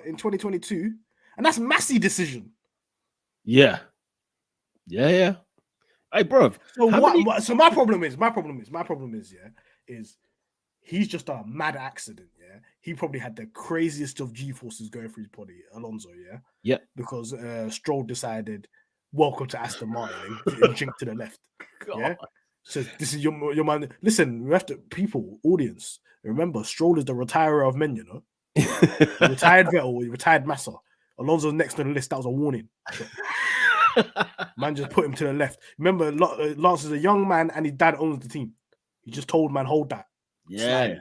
in 2022, and that's Massey's decision. Yeah. Hey, bro. So my problem is, he's just a mad accident. Yeah, he probably had the craziest of G forces going through his body, Alonso. Yeah. Because Stroll decided, "Welcome to Aston Martin," and jinked to the left. God. Yeah. So this is your man. Listen, we have to audience. Remember, Stroll is the retirer of men. Retired Vettel, retired Massa. Alonso's next on the list. That was a warning. Man just put him to the left. Remember, Lance is a young man and his dad owns the team. He just told man, hold that. Yeah.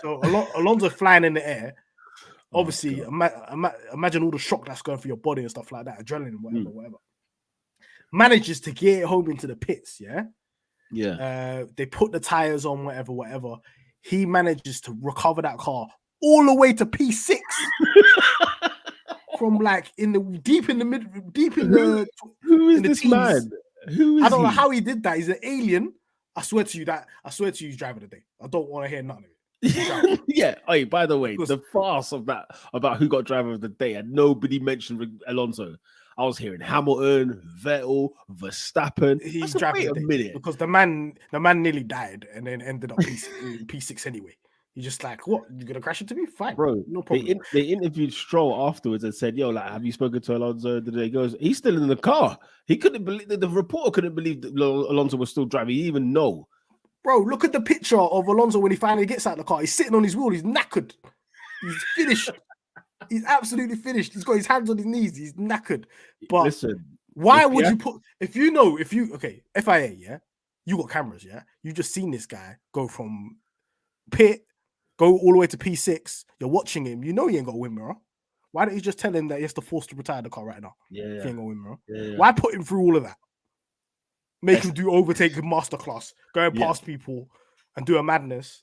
So Alonso flying in the air. Obviously, imagine all the shock that's going through your body and stuff like that. Adrenaline, whatever. Manages to get it home into the pits, Yeah. They put the tires on, whatever. He manages to recover that car all the way to P6 from like deep in the who is this man? Who is know how he did that. He's an alien. I swear to you, he's driving the day. I don't want to hear none of it. Yeah. Hey, by the way, the farce of that about who got driver of the day, and nobody mentioned Alonso. I was hearing Hamilton, Vettel, Verstappen. He's I said, driving wait a the day minute, because the man nearly died and then ended up P6 anyway. You're just like, what? You're gonna crash into me? Fine, bro. no problem. They interviewed Stroll afterwards and said, "Yo, like, have you spoken to Alonso today?" He goes, "He's still in the car." He couldn't believe the reporter couldn't believe that Alonso was still driving. He didn't even know. Bro, look at the picture of Alonso when he finally gets out of the car. He's sitting on his wheel. He's knackered. He's finished. He's absolutely finished. He's got his hands on his knees. He's knackered. But listen, why would you put FIA, yeah, you got cameras, yeah, you just seen this guy go from pit, go all the way to P6. You're watching him. You know he ain't got a win mirror. Why don't you just tell him that he has to force to retire the car right now? Yeah, if he ain't got a win mirror. Yeah. Why put him through all of that? Make him do overtaking masterclass, going past people and do a madness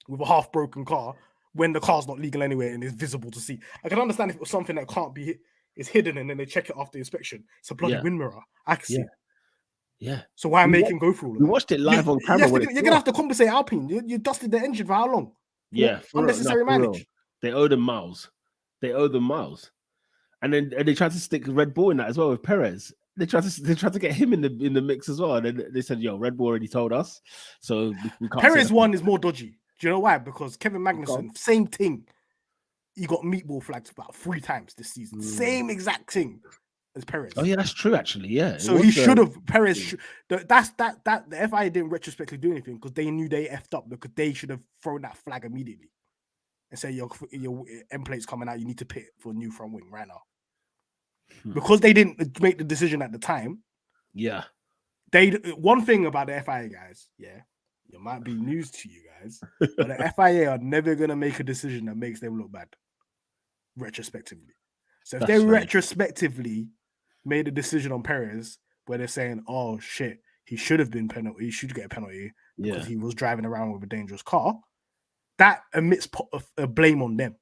with a half broken car when the car's not legal anyway and is visible to see. I can understand if it was something that can't be is hidden and then they check it after inspection. It's a bloody wind mirror. I can see. Yeah. So why make him go through all of that? We watched it live on camera. You're gonna have to compensate Alpine. You dusted the engine for how long? Yeah, unnecessary mileage. They owe them miles. And then they tried to stick Red Bull in that as well with Perez. They tried to get him in the mix as well. And then they said, "Yo, Red Bull already told us, so we can't." Perez one is more dodgy. Do you know why? Because Kevin Magnussen, same thing. He got meatball flagged about 3 times this season. Same exact thing as Perez. Oh yeah, that's true actually. Yeah. So he should have Perez. The FIA didn't retrospectively do anything because they knew they effed up because they should have thrown that flag immediately and say your end plate's coming out. You need to pit for a new front wing right now. Because they didn't make the decision at the time. Yeah. One thing about the FIA guys, it might be news to you guys, but the FIA are never gonna make a decision that makes them look bad retrospectively. So if they retrospectively made a decision on Perez where they're saying, "Oh shit, he should have been penalty, he should get a penalty because he was driving around with a dangerous car," that emits a blame on them.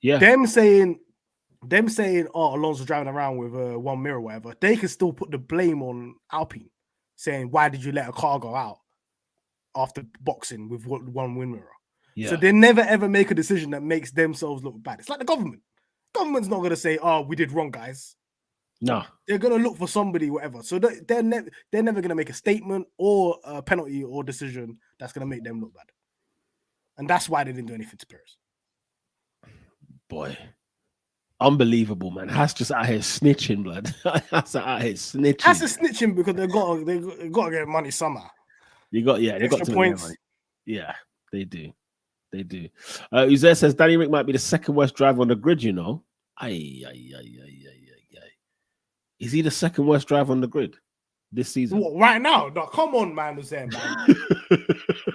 Yeah. Them saying, "Oh, Alonso's driving around with one mirror, whatever," they can still put the blame on Alpine, saying, "Why did you let a car go out after boxing with one win mirror?" Yeah. So they never ever make a decision that makes themselves look bad. It's like the government. Government's not gonna say, "Oh, we did wrong, guys." No, they're gonna look for somebody, whatever. So they're never gonna make a statement or a penalty or decision that's gonna make them look bad, and that's why they didn't do anything to Perez. Boy. Unbelievable, man. Haas just out here snitching, blood. Haas out here snitching. Haas is snitching because they got to get money somehow. They got to points. Money. Yeah, they do. Uzair says Danny Rick might be the second worst driver on the grid. You know, is he the second worst driver on the grid this season? What, right now? No, come on, man. Uzair, man.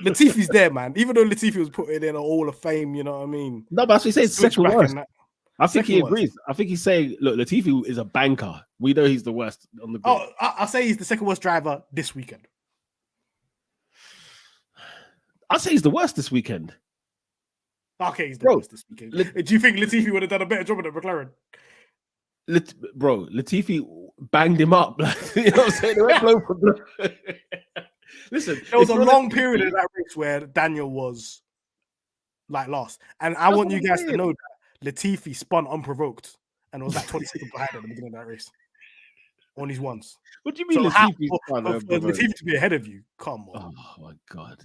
Latifi's there, man. Even though Latifi was put in a Hall of Fame, you know what I mean? No, but that's what he says. Second worst. I think he agrees. I think he's saying, look, Latifi is a banker. We know he's the worst on the grid. Oh, I'll say he's the second worst driver this weekend. I'd say he's the worst this weekend. Okay, he's the worst this weekend. Do you think Latifi would have done a better job at McLaren? Latifi banged him up. You know what I'm saying? They went blow for blow. Listen, there was a long period in that race where Daniel was like lost. And I want you guys to know that Latifi spun unprovoked and was like 20 seconds behind at the beginning of that race on his ones. What do you mean Latifi spun Latifi to be ahead of you? Come on. Oh my God.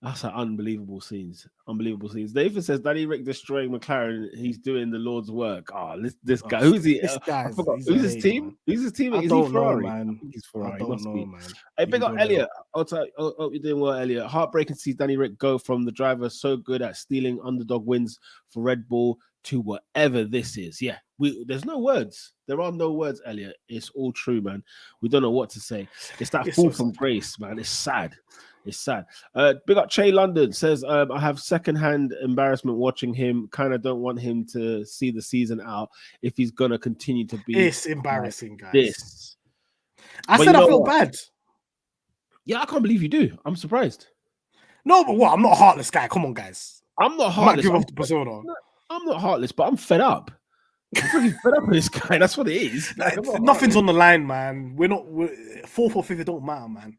That's an unbelievable scenes. David says Danny Rick destroying McLaren. He's doing the Lord's work. This guy. Who's he? I forgot. Who's his team? Man. Who's his team? Is he Ferrari? I think he's Ferrari. I don't know, man. Hey, big up Elliot. Hope you're doing well, Elliot. Heartbreaking to see Danny Rick go from the driver so good at stealing underdog wins for Red Bull to whatever this is. Yeah, there's no words. There are no words, Elliot. It's all true, man. We don't know what to say. It's that fall from grace, man. It's sad. It's sad. Big up Che London says, I have secondhand embarrassment watching him. Kind of don't want him to see the season out if he's gonna continue to be. It's embarrassing, guys. This. I said I feel bad. Yeah, I can't believe you do. I'm surprised. No, but what? I'm not a heartless guy. Come on, guys. I'm not heartless. Give off the persona. I'm not heartless, but I'm fed up. I'm pretty fed up with this guy. That's what it is. Nothing's on the line, man. We're 4th or 5th. It don't matter, man.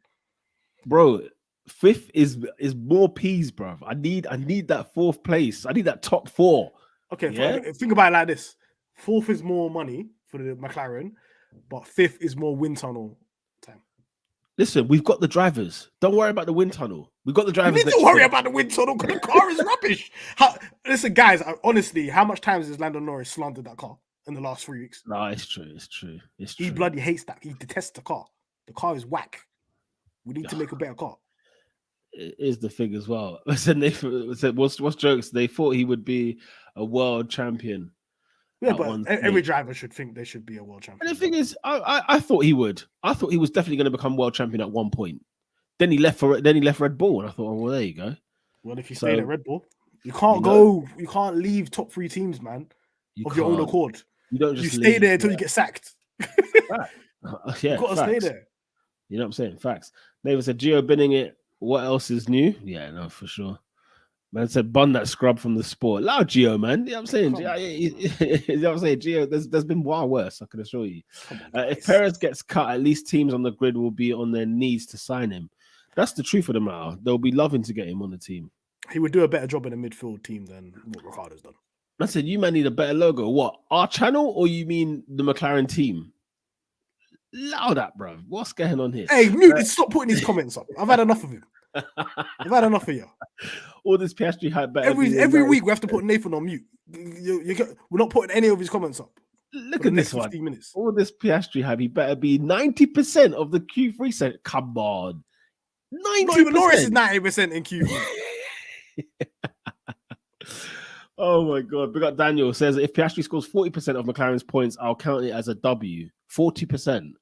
Bro, fifth is more peas, bro. I need that fourth place. I need that top four. Okay, Yeah. think about it like this: fourth is more money for the McLaren, but fifth is more wind tunnel time. Listen, we've got the drivers. Don't worry about the wind tunnel. We've got the You drivers. need to worry about the wind tunnel because the car is rubbish. Listen, guys, honestly, how much times has Lando Norris slandered that car in the last 3 weeks? No, it's true. It's true. It's true. He bloody hates that. He detests the car. The car is whack. We need to make a better car. It is the thing as well. Listen, they said, what's jokes? They thought he would be a world champion. Yeah, but every driver should think they should be a world champion. And the thing is, I thought he would. I thought he was definitely going to become world champion at one point. Then he left Red Bull, and I thought, oh, well, there you go. Well, if you stayed at Red Bull, you can't go. You can't leave top 3 teams, man, of your own accord. You don't just stay there until you get sacked. Yeah, you got to stay there. You know what I'm saying? Facts. David said, Gio binning it. What else is new? Yeah, no, for sure. Man said, bun that scrub from the sport. Loud Gio, man. You know what I'm saying? You know what I'm saying? Gio, there's been way worse, I can assure you. If Perez gets cut, at least teams on the grid will be on their knees to sign him. That's the truth of the matter. They'll be loving to get him on the team. He would do a better job in a midfield team than what Ricciardo's done. I said, you man need a better logo. What? Our channel, or you mean the McLaren team? Loud that, bro. What's going on here? Hey, mute! Stop putting these comments up. I've had enough of him. I've had enough of you. All this Piastri hype better. Every week we have to put Nathan on mute. We're not putting any of his comments up. Look at this 15 one. Minutes. All this Piastri hype. He better be 90% of the Q3 set. Come on. 90%. Not even Norris is 90% in Q3. Oh my God. Big up Daniel says if Piastri scores 40% of McLaren's points, I'll count it as a W. 40%.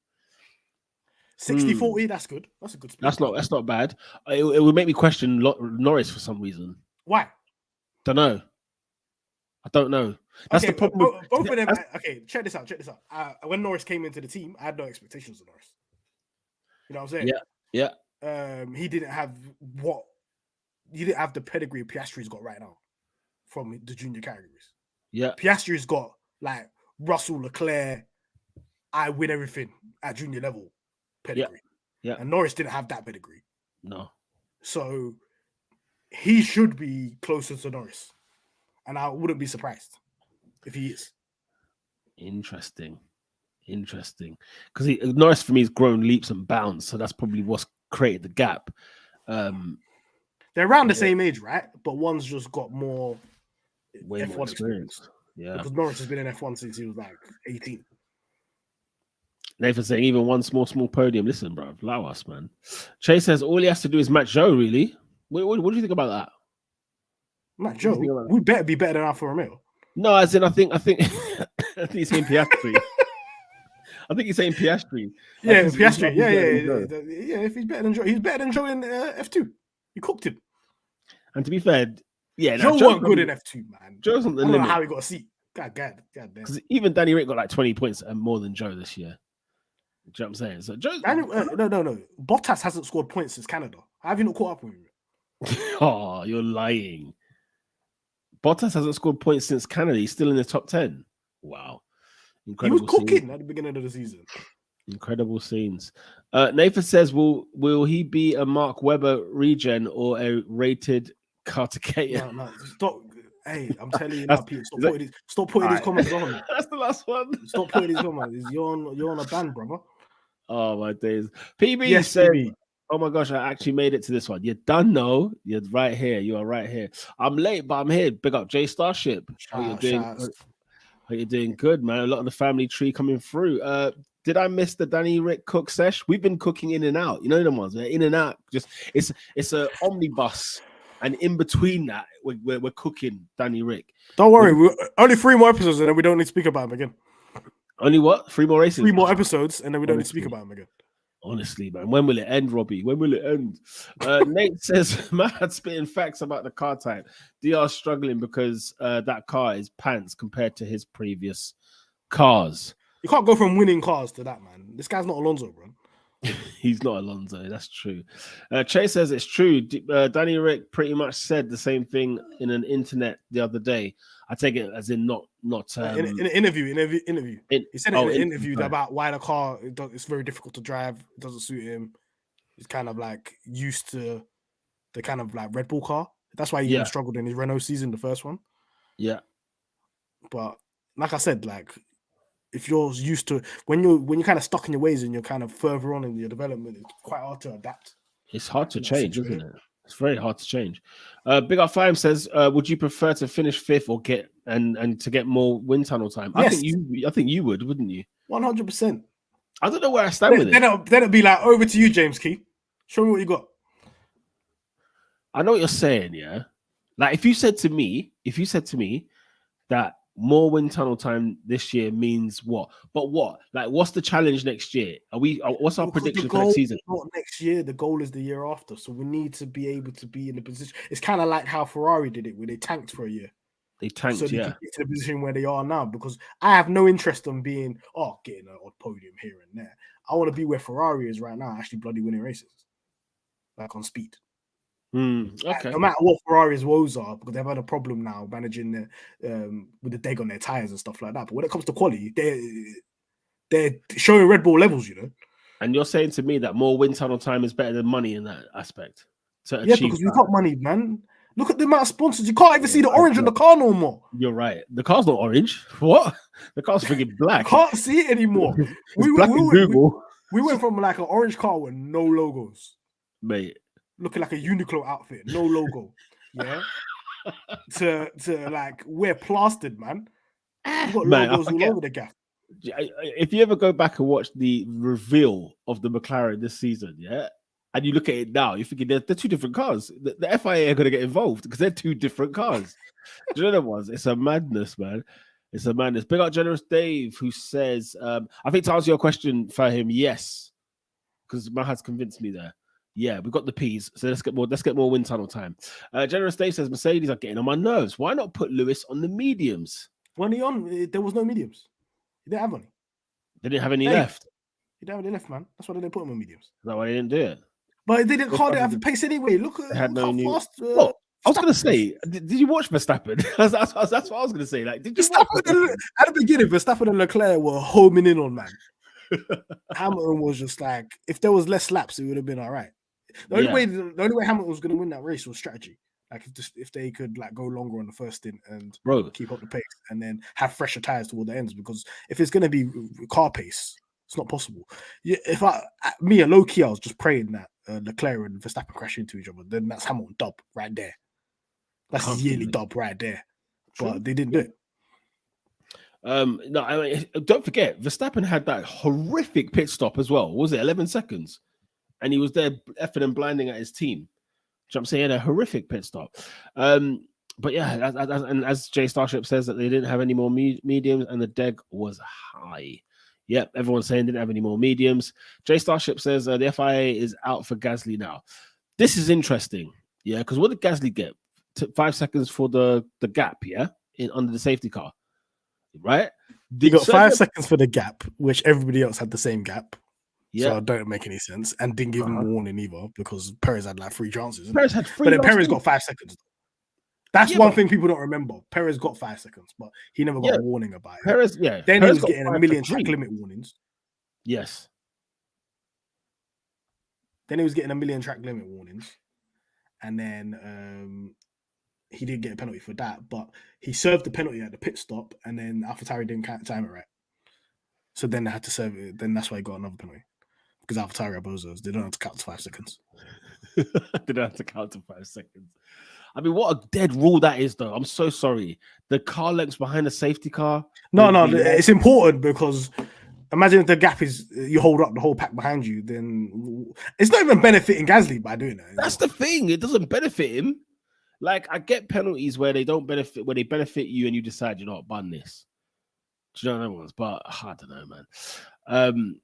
60-40, that's good. That's a good split. That's not bad. It would make me question Norris for some reason. Why? I don't know. That's the problem. Both of them. Okay, check this out. When Norris came into the team, I had no expectations of Norris. You know what I'm saying? Yeah. He didn't have the pedigree Piastri's got right now from the junior categories. Yeah. Piastri's got like Russell, Leclerc, I win everything at junior level pedigree. Yeah. And Norris didn't have that pedigree. No. So he should be closer to Norris. And I wouldn't be surprised if he is. Interesting. Because Norris for me has grown leaps and bounds. So that's probably what's created the gap. They're around the same age, right? But one's just got more way F1 more experience. Yeah. Because Norris has been in F1 since he was like 18. Nathan saying even one small podium. Listen, bro, allow us, man. Chase says all he has to do is match Joe, really. What do you think about that? Match Joe? We better be better than Alfa Romeo. No, as in I think he's saying Piastri. I think he's saying Piastri. Yeah, Piastri. Yeah. If he's better than Joe, he's better than Joe in F2. You cooked him. And to be fair, Joe wasn't good in F2, man. Joe's on the limit. I don't know how limit. he got a seat. God damn. Because even Danny Rick got like 20 points and more than Joe this year. Do you know what I'm saying? So Joe, no. Bottas hasn't scored points since Canada. Have you not caught up with him? Oh, you're lying. Bottas hasn't scored points since Canada. He's still in the top 10. Wow. Incredible. He was cooking at the beginning of the season. Incredible scenes. Nathan says, will he be a Mark Webber regen or a rated Carticator? No, stop. Hey, I'm telling you now, Pete. Stop putting these comments on. That's the last one. Stop putting these comments. You're on a ban, brother. Oh my days. PB said, oh my gosh, I actually made it to this one. You're done, no? You're right here. You are right here. I'm late, but I'm here. Big up J Starship. How you doing? Good, man. A lot of the family tree coming through. Did I miss the Danny Rick cook sesh? We've been cooking in and out. You know them ones. We're in and out. Just it's a omnibus, and in between that, we're cooking Danny Rick. Don't worry, we're only 3 more episodes, and then we don't need to speak about him again. Only what? 3 more races? 3 more episodes, and then we don't need to speak about him again. Honestly, man, when will it end, Robbie? When will it end? Nate says, Mahad spitting facts about the car type. DR struggling because that car is pants compared to his previous cars. You can't go from winning cars to that, man. This guy's not Alonso, bro. He's not Alonso. That's true. Chase says it's true. Danny Rick pretty much said the same thing in an internet the other day. I take it as in not in an interview. He said in an interview about why the car it's very difficult to drive. It doesn't suit him. He's kind of like used to the kind of like Red Bull car. That's why he even struggled in his Renault season, the first one. Yeah. But like I said, like if you're used to when you're kind of stuck in your ways and you're kind of further on in your development, it's quite hard to adapt. It's hard to change, isn't it? It's very hard to change. Big Up Fime says, would you prefer to finish 5th or get and to get more wind tunnel time? Yes. I think you would, wouldn't you? 100%. I don't know where I stand with it. Then it'll be like, over to you, James Key. Show me what you got. I know what you're saying, yeah. Like if you said to me that more wind tunnel time this year means what? But what? Like, what's the challenge next year? What's our prediction for next season? Not next year. The goal is the year after. So we need to be able to be in the position. It's kind of like how Ferrari did it, where they tanked for a year. They tanked, so they can get to the position where they are now. Because I have no interest in being getting an odd podium here and there. I want to be where Ferrari is right now, actually bloody winning races, like on speed. Okay. No matter what Ferrari's woes are, because they've had a problem now managing with the deg on their tires and stuff like that. But when it comes to quality, they're showing Red Bull levels, you know. And you're saying to me that more wind tunnel time is better than money in that aspect. Yeah, because we've got money, man. Look at the amount of sponsors. You can't even see the orange in the car no more. You're right. The car's not orange. What? The car's freaking black. Can't see it anymore. Google. We went from like an orange car with no logos, mate. Looking like a Uniqlo outfit, no logo, yeah. to like we're plastered, man. We got logos all over the gap. If you ever go back and watch the reveal of the McLaren this season, yeah, and you look at it now, you're thinking they're two different cars. The FIA are going to get involved because they're two different cars. Do you know what it was? It's a madness, man. It's a madness. Big up Generous Dave, who says, I think to answer your question for him, yes, because Mahad's convinced me there. Yeah, we've got the P's, so let's get more wind tunnel time. Generous Dave says Mercedes are getting on my nerves. Why not put Lewis on the mediums? When he on, there was no mediums. He didn't have any. They didn't have any left. He didn't have any left, man. That's why they didn't put him on mediums. Is that why they didn't do it? But they didn't have the pace anyway. Look at how fast. Well, I was gonna say, did you watch Verstappen? that's what I was gonna say. Like, did you Verstappen at the beginning? Verstappen and Leclerc were homing in on, man. Hamilton was just like, if there was less laps, it would have been all right. The only way Hamilton was going to win that race was strategy. Like if they could like go longer on the first stint and keep up the pace, and then have fresher tires toward the ends. Because if it's going to be car pace, it's not possible. If a low key, I was just praying that Leclerc and Verstappen crash into each other. Then that's Hamilton dub right there. That's his yearly dub right there. But they didn't do it. No, I mean, don't forget, Verstappen had that horrific pit stop as well. Was it 11 seconds? And he was there effing and blinding at his team. So I'm saying a horrific pit stop. But yeah, and as Jay Starship says, that they didn't have any more mediums and the deg was high. Yep, everyone's saying didn't have any more mediums. Jay Starship says the FIA is out for Gasly now. This is interesting, yeah, because what did Gasly get? 5 seconds for the gap, yeah, under the safety car, right? You got 5 seconds for the gap, which everybody else had the same gap. Yeah, so it don't make any sense, and didn't give him a warning either because Perez had like 3 chances. Perez had 3, but then Perez got 5 seconds. That's one thing people don't remember. Perez got 5 seconds, but he never got a warning about it. Perez, then Perez he was getting a million track limit warnings. Yes. Then he was getting a million track limit warnings, and then he didn't get a penalty for that, but he served the penalty at the pit stop, and then AlphaTauri didn't time it right. So then they had to serve it. Then that's why he got another penalty. Because AlphaTauri are bozos. They don't have to count to 5 seconds. They don't have to count to 5 seconds. I mean, what a dead rule that is, though. I'm so sorry. The car lengths behind the safety car. No, it's important because imagine if the gap is you hold up the whole pack behind you, then it's not even benefiting Gasly by doing that. That's the thing. It doesn't benefit him. Like, I get penalties where they don't benefit, where they benefit you and you decide you're not bun this. Do you know what I mean? But I don't know, man.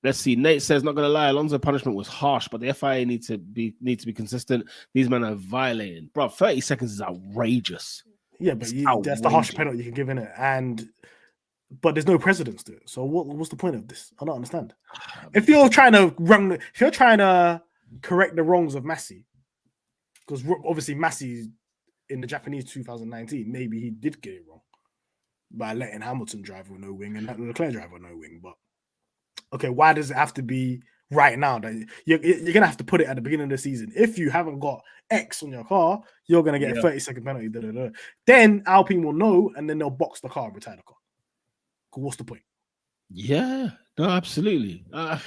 Let's see. Nate says, not gonna lie, Alonso punishment was harsh, but the FIA need to be consistent. These men are violating. Bro, 30 seconds is outrageous. Yeah, but that's the harsh penalty you can give in it. But there's no precedence to it. So what's the point of this? I don't understand. If you're trying to correct the wrongs of Massi, because obviously Massi in the Japanese 2019, maybe he did get it wrong by letting Hamilton drive with no wing and Leclerc drive with no wing. But okay, why does it have to be right now. That you're gonna have to put it at the beginning of the season. If you haven't got X on your car, you're gonna get a 30-second penalty. Then Alpine will know, and then they'll box the car and retire the car. What's the point? Yeah, no, absolutely. I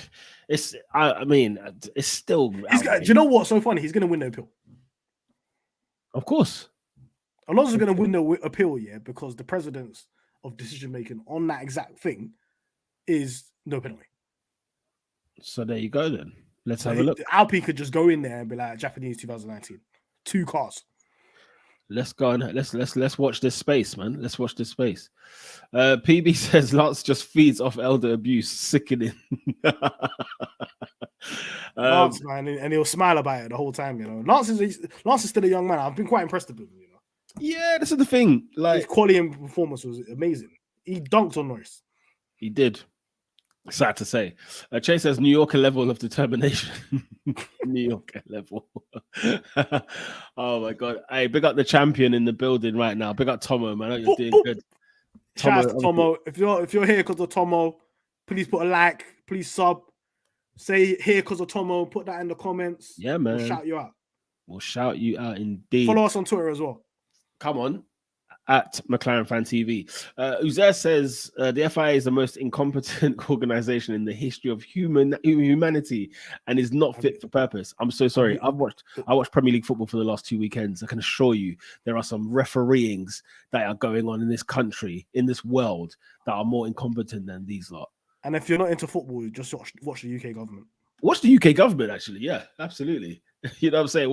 mean, it's still. Do you know what's so funny? He's gonna win the appeal. Of course. Alonso's going to win the appeal, because the precedence of decision making on that exact thing is no penalty. So there you go then. Let's have a look. Alpine could just go in there and be like, Japanese 2019, 2 cars. Let's go and let's watch this space, man. Let's watch this space. PB says Lance just feeds off elder abuse, sickening. Lance, man, and he'll smile about it the whole time. You know, Lance is still a young man. I've been quite impressed with him. You know, yeah, this is the thing. Like, his quality and performance was amazing. He dunked on Norris. He did. Sad to say. Chase says New Yorker level of determination. New Yorker level. Oh my god! Hey, big up the champion in the building right now. Big up Tomo, man. You're doing good. Shout out to Tomo. If you're here because of Tomo, please put a like. Please sub. Say here because of Tomo. Put that in the comments. Yeah, man. We'll shout you out. We'll shout you out indeed. Follow us on Twitter as well. Come on. At McLaren Fan TV. Uzair says the FIA is the most incompetent organization in the history of humanity and is not fit for purpose. I'm so sorry. I watched Premier League football for the last 2 weekends. I can assure you there are some refereeings that are going on in this country, in this world, that are more incompetent than these lot. And if you're not into football, just watch the UK government. Watch the UK government, actually. Yeah, absolutely. You know what I'm saying?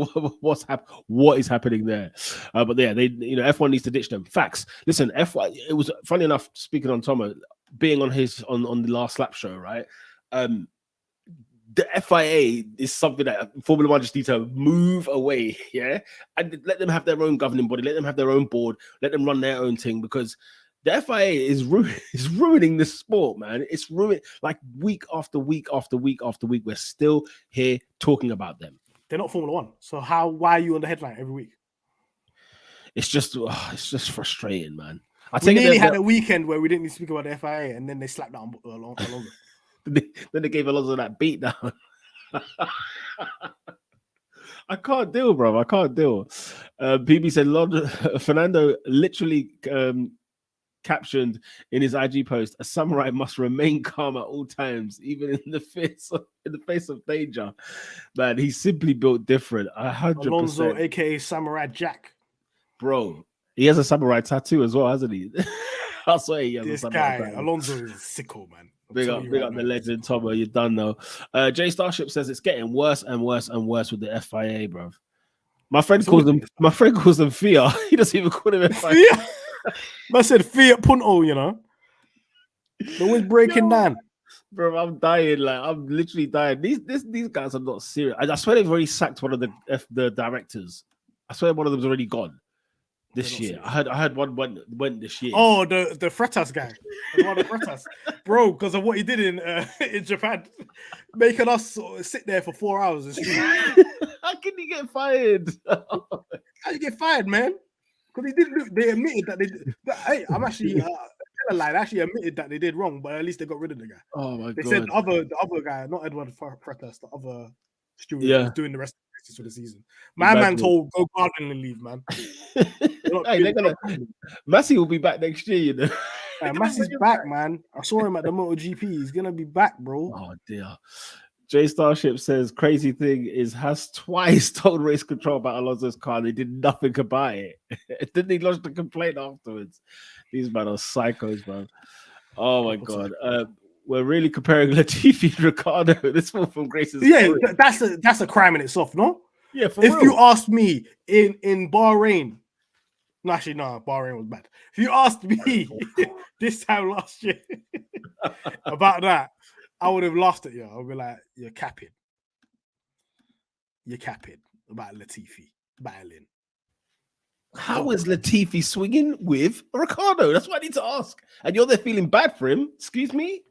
What is happening there? But yeah, F1 needs to ditch them. Facts. Listen, F1. It was funny enough. Speaking on Tomo, being on the last lap show, right? The FIA is something that Formula One just need to move away, yeah, and let them have their own governing body, let them have their own board, let them run their own thing, because the FIA is ruining the sport, man. It's ruined. Like week after week after week after week, we're still here talking about them. They're not Formula One, so why are you on the headline every week? It's just frustrating, man. We nearly had a weekend where we didn't speak about the FIA, and then they slapped down Alonso. Then they gave Alonso that beat down. I can't deal, bro. I can't deal. PB said Fernando literally captioned in his IG post, "A samurai must remain calm at all times, even in the face of danger." Man, he's simply built different. 100%. Alonso, aka Samurai Jack, bro. He has a samurai tattoo as well, hasn't he? I swear he has this a samurai guy, tattoo. Alonso is a sicko, man. Big up the legend, Tomo. You're done though. Jay Starship says it's getting worse and worse and worse with the FIA, bro. My friend calls them FIA. He doesn't even call them FIA. I said Fiat Punto, you know. They're always breaking down. Bro, I'm dying. Like, I'm literally dying. These guys are not serious. I swear they've already sacked one of the directors. I swear one of them's already gone this year. I heard one went this year. Oh, the Freitas guy. One of the Freitas. Bro, because of what he did in Japan, making us sort of sit there for 4 hours and stream. How can he get fired? How you get fired, man? Because they admitted that they did. Hey, I'm actually they actually admitted that they did wrong, but at least they got rid of the guy. Oh my god! They said the other guy, not Edward Freitas, the other steward, was doing the rest of the races for the season. My man told go gardening leave, man. Massey will be back next year, you know. Massey's back, man. I saw him at the MotoGP. He's gonna be back, bro. Oh dear. Jay Starship says, crazy thing is, has twice told race control about Alonso's car. They did nothing about it. Then they lodged a complaint afterwards. These men are psychos, man. Oh my god. We're really comparing Latifi and Ricciardo. This one from Grace's. Yeah, that's a crime in itself, no? Yeah, for real. If you asked me in Bahrain, no, actually, no, Bahrain was bad. If you asked me this time last year about that, I would have laughed at you. I would be like, you're capping. You're capping about Latifi battling. How is Latifi swinging with Ricciardo? That's what I need to ask. And you're there feeling bad for him. Excuse me?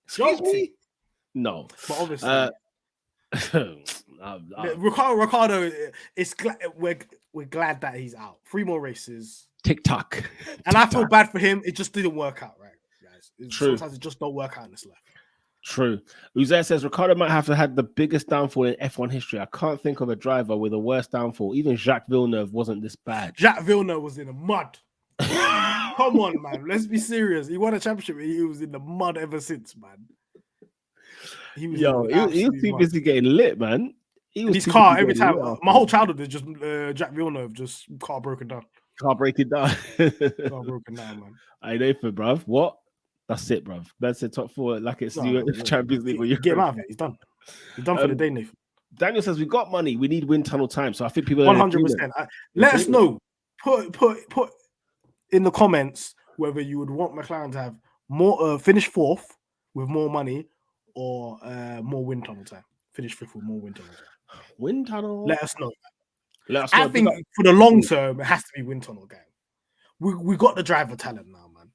Excuse me? No. But obviously, Ricciardo, we're glad that he's out. 3 more races. TikTok. And I feel bad for him. It just didn't work out, right, guys? True. Sometimes it just don't work out in this life. True. Uzair says Ricciardo might have to have the biggest downfall in F1 history. I can't think of a driver with a worse downfall. Even Jacques Villeneuve wasn't this bad. Jacques Villeneuve was in the mud. Come on, man. Let's be serious. He won a championship. He was in the mud ever since, man. He was too busy getting lit, man. He was his car every time. My whole childhood is just Jacques Villeneuve, just car broken down. Car breaking down. Car broken down, man. I know for bruv. What? That's it, bruv. That's the top four. Like it's Champions League. Get him out of it. He's done. He's done for the day, Nathan. Daniel says we got money. We need wind tunnel time. So I think people 100%. Let us know. Put in the comments whether you would want McLaren to have more finish fourth with more money or more wind tunnel time. Finish fifth with more wind tunnel time. Wind tunnel. Let us know. I think for the long term, it has to be wind tunnel, gang. We got the driver talent now, man.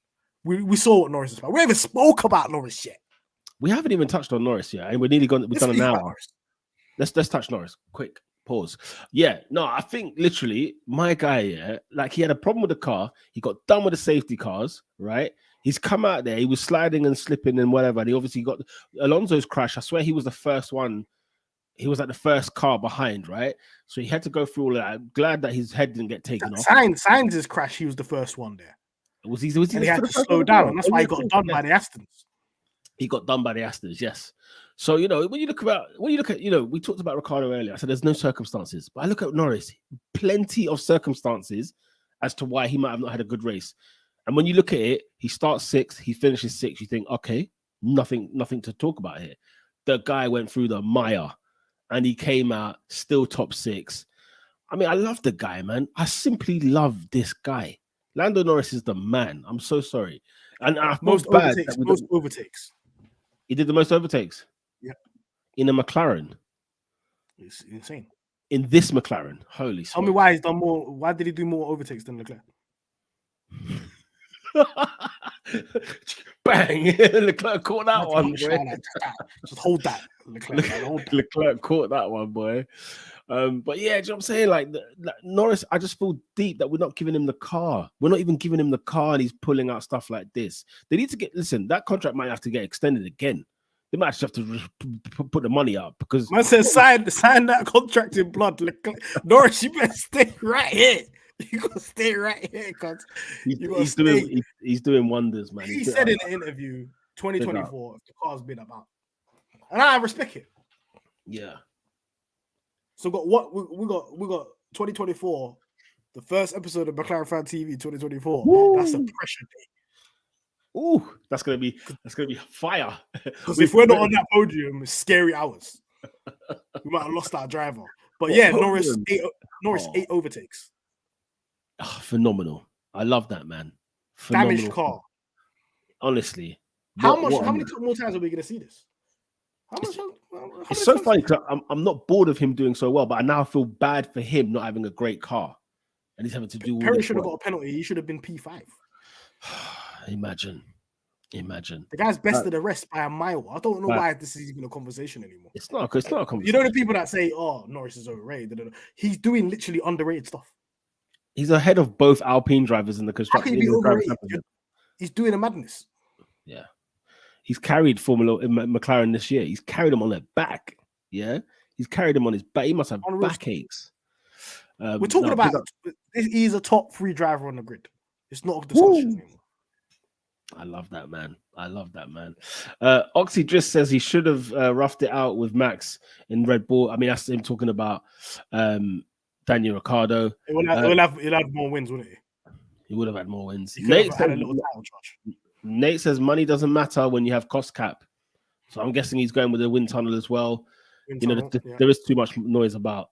We saw what Norris is about. We haven't spoke about Norris yet. We haven't even touched on Norris yet, and we're nearly gone. We've done an hour. Let's touch Norris. Quick pause. Yeah, no, I think literally my guy. Yeah, like he had a problem with the car. He got done with the safety cars. Right. He's come out there. He was sliding and slipping and whatever. And he obviously got Alonso's crash. I swear he was the first one. He was like the first car behind, right? So he had to go through all that. I'm glad that his head didn't get taken off. Sainz's crash, he was the first one there. Was he and he had to slow down, and that's why he got done by the Astons. He got done by the Astons, yes. So when you look at we talked about Ricciardo earlier. I said there's no circumstances, but I look at Norris, plenty of circumstances as to why he might have not had a good race. And when you look at it, he starts sixth, he finishes sixth. You think, okay, nothing to talk about here. The guy went through the mire, and he came out still top six. I mean, I love the guy, man. I simply love this guy. Lando Norris is the man. I'm so sorry. And I most overtakes. He did the most overtakes. Yeah. In a McLaren. It's insane. In this McLaren. Holy Tell me why he's done more. Why did he do more overtakes than Leclerc? Bang! Leclerc caught that one. Just hold that. Leclerc caught that one, boy. But yeah, do you know what I'm saying? Like Norris, I just feel deep that we're not giving him the car. We're not even giving him the car, and he's pulling out stuff like this. They need to listen, that contract might have to get extended again. They might just have to put the money up because man says sign that contract in blood. Norris, you better stay right here. You gotta stay right here, cuz he's doing wonders, man. He said in the interview 2024 the car's been about. And I respect it. Yeah. So we got 2024, the first episode of McLaren Fan TV 2024. Woo! That's a pressure day. Ooh, that's gonna be fire. Because if we're not on that podium, it's scary hours. We might have lost our driver. But yeah, Norris 8 overtakes. Oh, phenomenal. I love that, man. Phenomenal. Damaged car. Honestly. How many more times are we gonna see this? It's so funny because I'm not bored of him doing so well, but I now feel bad for him not having a great car, and he's having to do all this. Perry should have got a penalty. He should have been P5. Imagine. The guy's best of the rest by a mile. I don't know why this is even a conversation anymore. It's not a conversation. You know the people that say, "Oh, Norris is overrated." He's doing literally underrated stuff. He's ahead of both Alpine drivers in the construction. How can he be overrated? He's doing a madness. Yeah. He's carried Formula in McLaren this year. He's carried him on their back. Yeah, he's carried him on his back. He must have backaches. We're talking about he's a top 3 driver on the grid. It's not a discussion anymore. I love that, man. Oxy just says he should have roughed it out with Max in Red Bull. I mean, that's him talking about Daniel Ricciardo. He'll have more wins, wouldn't he? He would have had more wins. Nate says money doesn't matter when you have cost cap. So I'm guessing he's going with the wind tunnel as well. There is too much noise about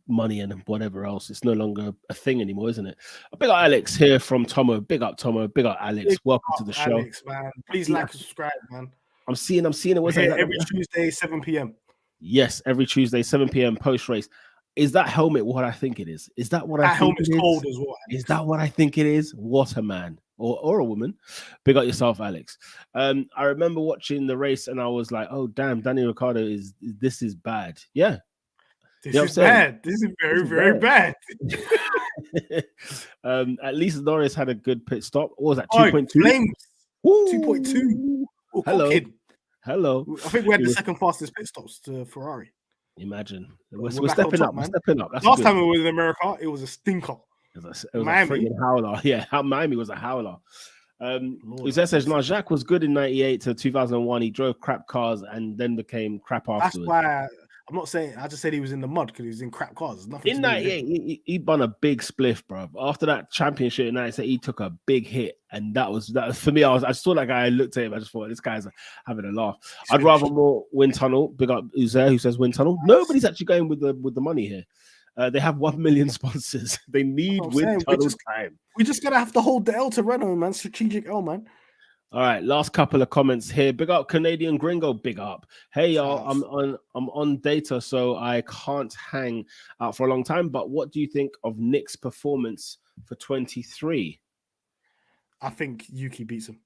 money and whatever else. It's no longer a thing anymore, isn't it? A big up Alex here from Tomo. Big up Tomo. Big up Alex. Welcome to the show. Alex, man. Please like and subscribe, man. I'm seeing it. What's that? Every Tuesday, 7 p.m. Yes, every Tuesday, 7 p.m. post race. Is that helmet what I think it is? Is that what I think helmet's cold as well? Is that what I think it is? What a man. Or a woman. Big up yourself, Alex. I remember watching the race and I was like, oh damn, Daniel Ricciardo is bad. Yeah. This is bad. This is very, very bad. At least Norris had a good pit stop. What was that? 2.2? 2.2. We're Hello. cooking. Hello. I think we had the second fastest pit stops to Ferrari. Imagine. We're stepping top, up. man. We're stepping up. That's Last good. time we were in America, it was a stinker. It was Miami. a freaking howler. Yeah, Miami was a howler. Uzet says, no, Jacques was good in 98 to 2001. He drove crap cars and then became crap afterwards. That's why I'm not saying, I just said he was in the mud because he was in crap cars. Nothing in 98, he spun a big spliff, bro. After that championship in 98, he took a big hit. And that was for me. I saw that guy, I looked at him, I just thought, this guy's having a laugh. I'd rather more Wind Tunnel. Big up Uzair, who says Wind Tunnel. Nobody's actually going with the money here. They have 1 million sponsors. They need Wind Tunnel time. We're just gonna have to hold the L to Renault, man. Strategic L, man. All right, last couple of comments here. Big up Canadian Gringo. Big up. Hey y'all, I'm on data, so I can't hang out for a long time. But what do you think of Nick's performance for 23? I think Yuki beats him.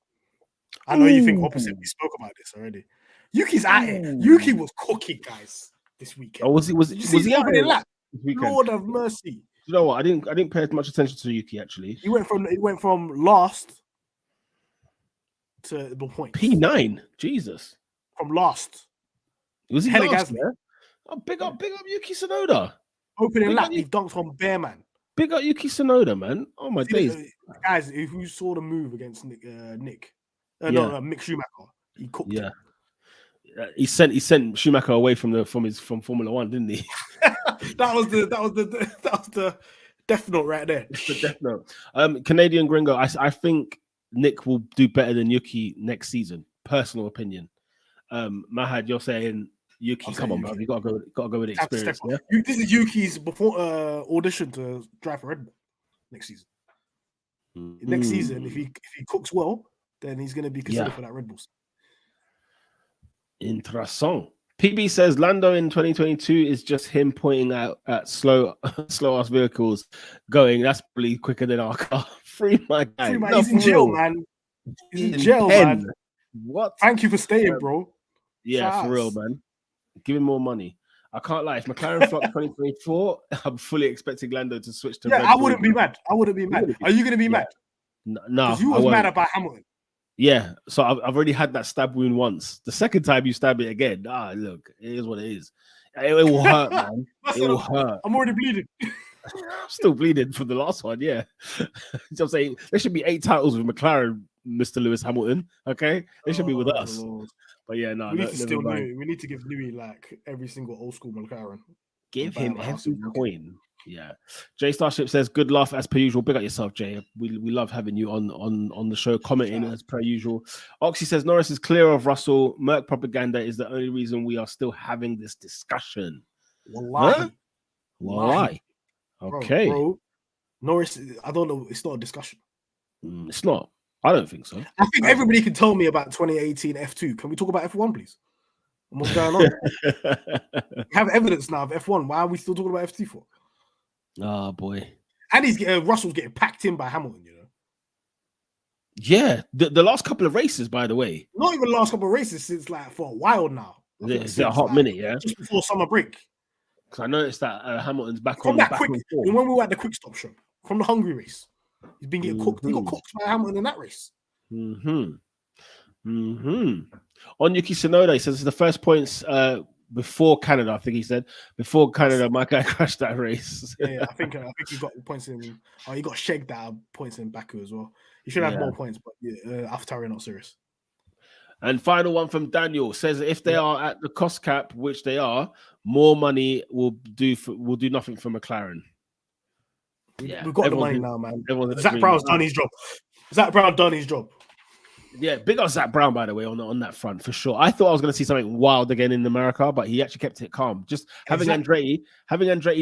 I know you think opposite. We spoke about this already. Yuki's at it. Yuki was cooking, guys, this weekend. Oh, was he out in lap? Weekend? Lord of mercy. You know what? I didn't pay as much attention to Yuki actually. He went from last to the point. P9. Jesus. From last. Was he last? Yeah? Oh, big up Yuki Tsunoda. Opening lap, he dunked on Bearman. Big up Yuki Tsunoda, man. Oh my days. Guys, if you saw the move against Mick Schumacher, he cooked him. He sent Schumacher away from Formula One, didn't he? that was the death note right there. The death note. Canadian Gringo. I think Nick will do better than Yuki next season. Personal opinion. Mahad, you're saying Yuki. Come on, bro. You gotta go with experience. Yeah? This is Yuki's before audition to drive for Red Bull next season. Next season, if he cooks well, then he's going to be considered for that Red Bull. Interessant. PB says Lando in 2022 is just him pointing out at slow ass vehicles going. That's probably quicker than our car. Free my guy. He's in jail, man. He's in jail, man. What? Thank you for staying, bro. Yeah, for real, man. Give him more money. I can't lie. If McLaren flop 2024, I'm fully expecting Lando to switch to Red I Bull. wouldn't be mad. Are you going to be mad? No. Because you was mad about Hamilton. Yeah, so I've already had that stab wound once. The second time you stab it again, look, it is what it is. It will hurt, man. It will hurt. I'm already bleeding. I'm still bleeding from the last one, yeah. So I'm saying there should be 8 titles with McLaren, Mr. Lewis Hamilton, okay? They should be with us. Lord. But yeah, no. We need to give Louis like every single old school McLaren. Give him every coin. Yeah. Jay Starship says, good laugh as per usual. Big up yourself, Jay. We love having you on the show, commenting as per usual. Oxy says, Norris is clear of Russell. Merc propaganda is the only reason we are still having this discussion. Why? Okay. Bro, Norris, I don't know. It's not a discussion. It's not. I don't think so. I think everybody can tell me about 2018 F2. Can we talk about F1, please? And what's going on? We have evidence now of F1. Why are we still talking about F2 for? Oh boy. And Russell's getting packed in by Hamilton, you know. Yeah, the last couple of races, by the way. Not even the last couple of races, since like for a while now. It's a hot minute, yeah. Just before summer break. Because I noticed that Hamilton's back from on that back quick. When we were at the quick stop shop from the Hungary race, he's been getting cooked. He got cooked by Hamilton in that race. On Yuki Tsunoda, he says it's the first points before Canada. I think he said before Canada, my guy crashed that race. Yeah, I think he got points in. Oh, he got shagged out points in Baku as well. He should have more points, but AlphaTauri not serious. And final one from Daniel says if they are at the cost cap, which they are, more money will do nothing for McLaren. Yeah, we've got the money now, man. Zach Brown's done his job. Zach Brown done his job. Yeah, big up Zach Brown, by the way, on that front for sure. I thought I was going to see something wild again in America, but he actually kept it calm. Just having Andretti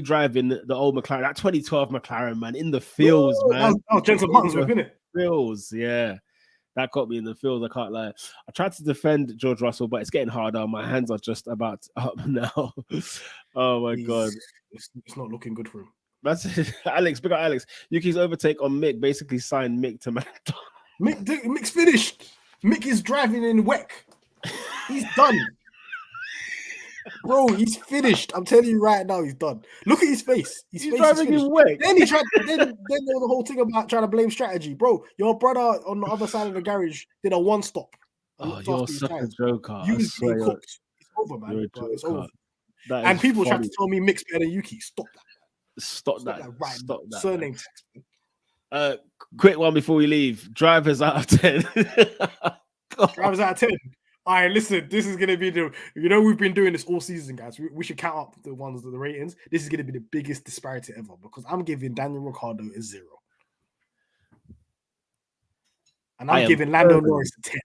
driving the old McLaren, that 2012 McLaren, man, in the fields, man. Oh, Jensen Button's within it. Fields, yeah. That got me in the field. I can't lie. I tried to defend George Russell, but it's getting harder. My hands are just about up now. Oh my God. It's not looking good for him. That's it. Alex, big up Alex. Yuki's overtake on Mick basically signed Mick to McDonald's. Mick's finished. Mick is driving in WEC. He's done. Bro, he's finished. I'm telling you right now, he's done. Look at his face. He's driving in WEC. Then then there was the whole thing about trying to blame strategy. Bro, your brother on the other side of the garage did a one-stop. Oh, looked you're after his such a guys. joker. I You was swear getting cooked. It's over, man. you're a But it's joker. over. That And is people tried funny. to tell me Mick's better than Yuki. Stop that. Stop Stop that. that right Stop now. that. Surname text. Man. Quick one before we leave. Drivers out of 10. Drivers out of 10. All right, listen, this is going to be we've been doing this all season, guys. We should count up the ratings. This is going to be the biggest disparity ever because I'm giving Daniel Ricciardo a 0. And I'm giving Lando Norris a 10.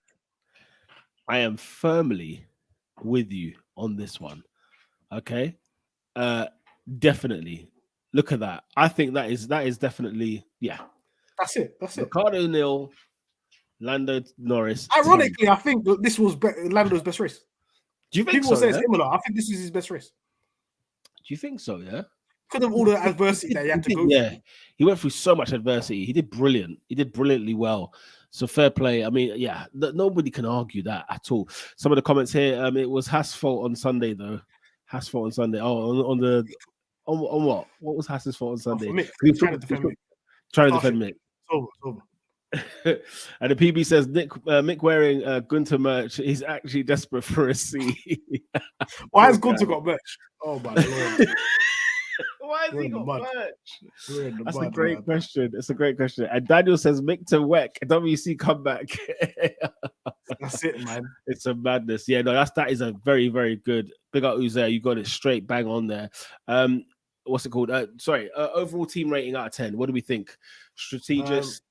I am firmly with you on this one. Okay. Definitely. Look at that. I think that is definitely, yeah. That's it. Ricciardo nil, Lando Norris. Ironically, 10. I think this was Lando's best race. Do you think People so? Say similar. I think this is his best race. Do you think so? Yeah. Because of all the adversity that he had to go through. Yeah, he went through so much adversity. He did brilliant. He did brilliantly well. So fair play. I mean, yeah, nobody can argue that at all. Some of the comments here, it was Haas' fault on Sunday though. Haas' fault on Sunday. Oh, on what? What was Haas's fault on Sunday? He was trying to defend Mick. Trying to defend Mick. It's over. And the PB says Mick wearing Gunter merch. He's actually desperate for a C. Why has Gunter got merch? Oh my lord. Why has he got merch? That's a great question. It's a great question. And Daniel says Mick to Weck. WC comeback. That's it, man. It's a madness. Yeah, no, that is a very, very good. Big up Uzair. You got it straight bang on there. What's it called? Overall team rating out of 10. What do we think? Strategist,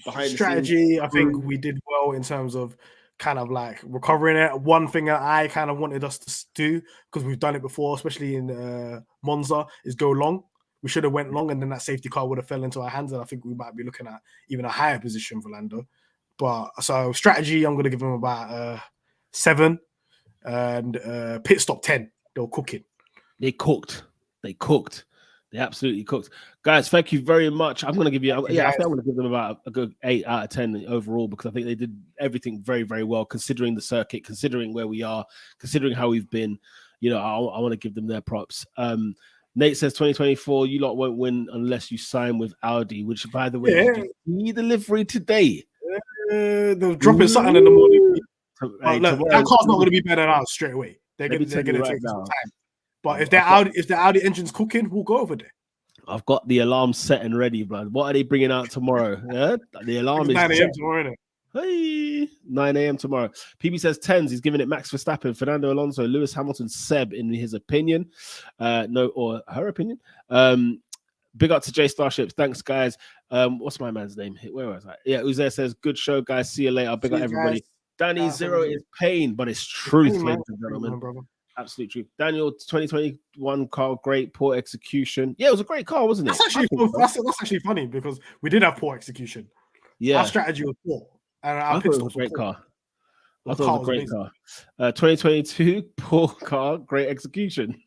behind strategy. I think we did well in terms of kind of like recovering it. One thing that I kind of wanted us to do, because we've done it before, especially in Monza, is go long. We should have went long, and then that safety car would have fell into our hands, and I think we might be looking at even a higher position for Lando. But so strategy, I'm going to give him about 7, and pit stop 10. They were cooking. They cooked. They absolutely cooked. Guys, thank you very much. I'm going to give you, I think I'm going to give them about a good 8 out of 10 overall, because I think they did everything very, very well, considering the circuit, considering where we are, considering how we've been. You know, I want to give them their props. Nate says 2024, you lot won't win unless you sign with Audi, which, by the way, did you see the livery today? They're dropping something in the morning. That car's not going to be better than ours straight away. They're going to take some time. But if the Audi engine's cooking, we'll go over there. I've got the alarm set and ready, blood. What are they bringing out tomorrow? Yeah, the alarm is 9 a.m. tomorrow, isn't it? Hey, 9 a.m. tomorrow. PB says 10s. He's giving it Max Verstappen, Fernando Alonso, Lewis Hamilton, Seb, in his opinion. Or her opinion. Big up to J Starships. Thanks, guys. What's my man's name? Where was I? Yeah, Uzair says, good show, guys. See you later. Big up everybody. Guys. Danny, 0 is pain, but it's truth, ladies and gentlemen. Absolute truth. Daniel, 2021 car, great, poor execution. Yeah, it was a great car, wasn't it? That's actually funny, because we did have poor execution. Yeah, our strategy was poor, and our pit stops were great car. I thought it was a great car. 2022, poor car, great execution.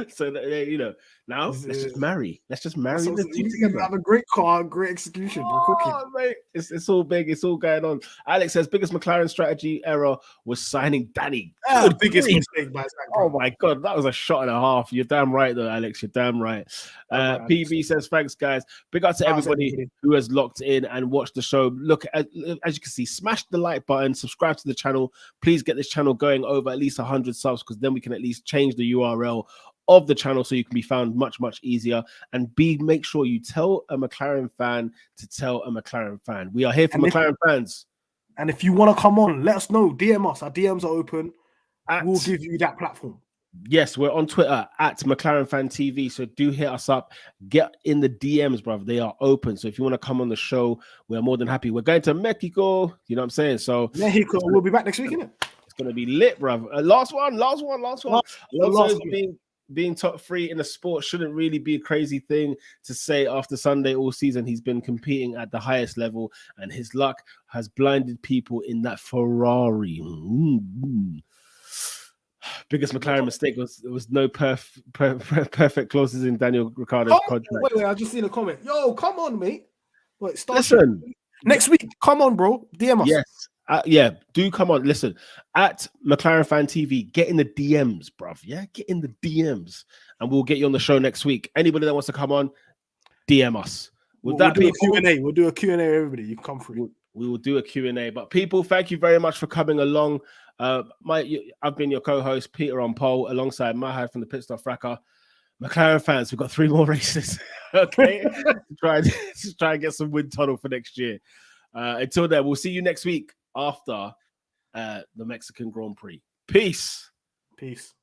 So you know, now let's just marry the two together. Have a great car, great execution. We're cooking. Mate, it's all big. It's all going on. Alex says biggest McLaren strategy error was signing Danny. Biggest mistake by Zach. Oh my god, that was a shot and a half. You're damn right though, Alex. You're damn right. PB says thanks, guys. Big up to everybody who has locked in and watched the show. Look, as you can see, smash the like button, subscribe to the channel. Please get this channel going over at least 100 subs, because then we can at least change the URL of the channel so you can be found much, much easier. And make sure you tell a McLaren fan to tell a McLaren fan. We are here for McLaren fans. And if you want to come on, let us know. DM us. Our DMs are open. We'll give you that platform. Yes, we're on Twitter at McLaren Fan TV. So do hit us up. Get in the DMs, brother. They are open. So if you want to come on the show, we're more than happy. We're going to Mexico. You know what I'm saying? So Mexico, we'll be back next week, innit? It's going to be lit, brother. Last one. Being top 3 in the sport shouldn't really be a crazy thing to say after Sunday all season. He's been competing at the highest level, and his luck has blinded people in that Ferrari. Biggest McLaren mistake was no perfect clauses in Daniel Ricciardo's contract. Wait, I just seen a comment. Yo, come on, mate. Wait, listen. Next week, come on, bro. DM us. Yes. Do come on. Listen, at McLaren Fan TV, get in the DMs, bruv. Yeah, get in the DMs, and we'll get you on the show next week. Anybody that wants to come on, DM us. We'll do a Q&A. We'll do a Q&A, everybody. You can come through. we will do a Q&A. But people, thank you very much for coming along. I've been your co-host, Peter on pole, alongside Mahad from the Pit Stop Fracker. McLaren fans, we've got 3 more races, okay? to try and get some wind tunnel for next year. Until then, we'll see you next week after the Mexican Grand Prix. Peace. Peace.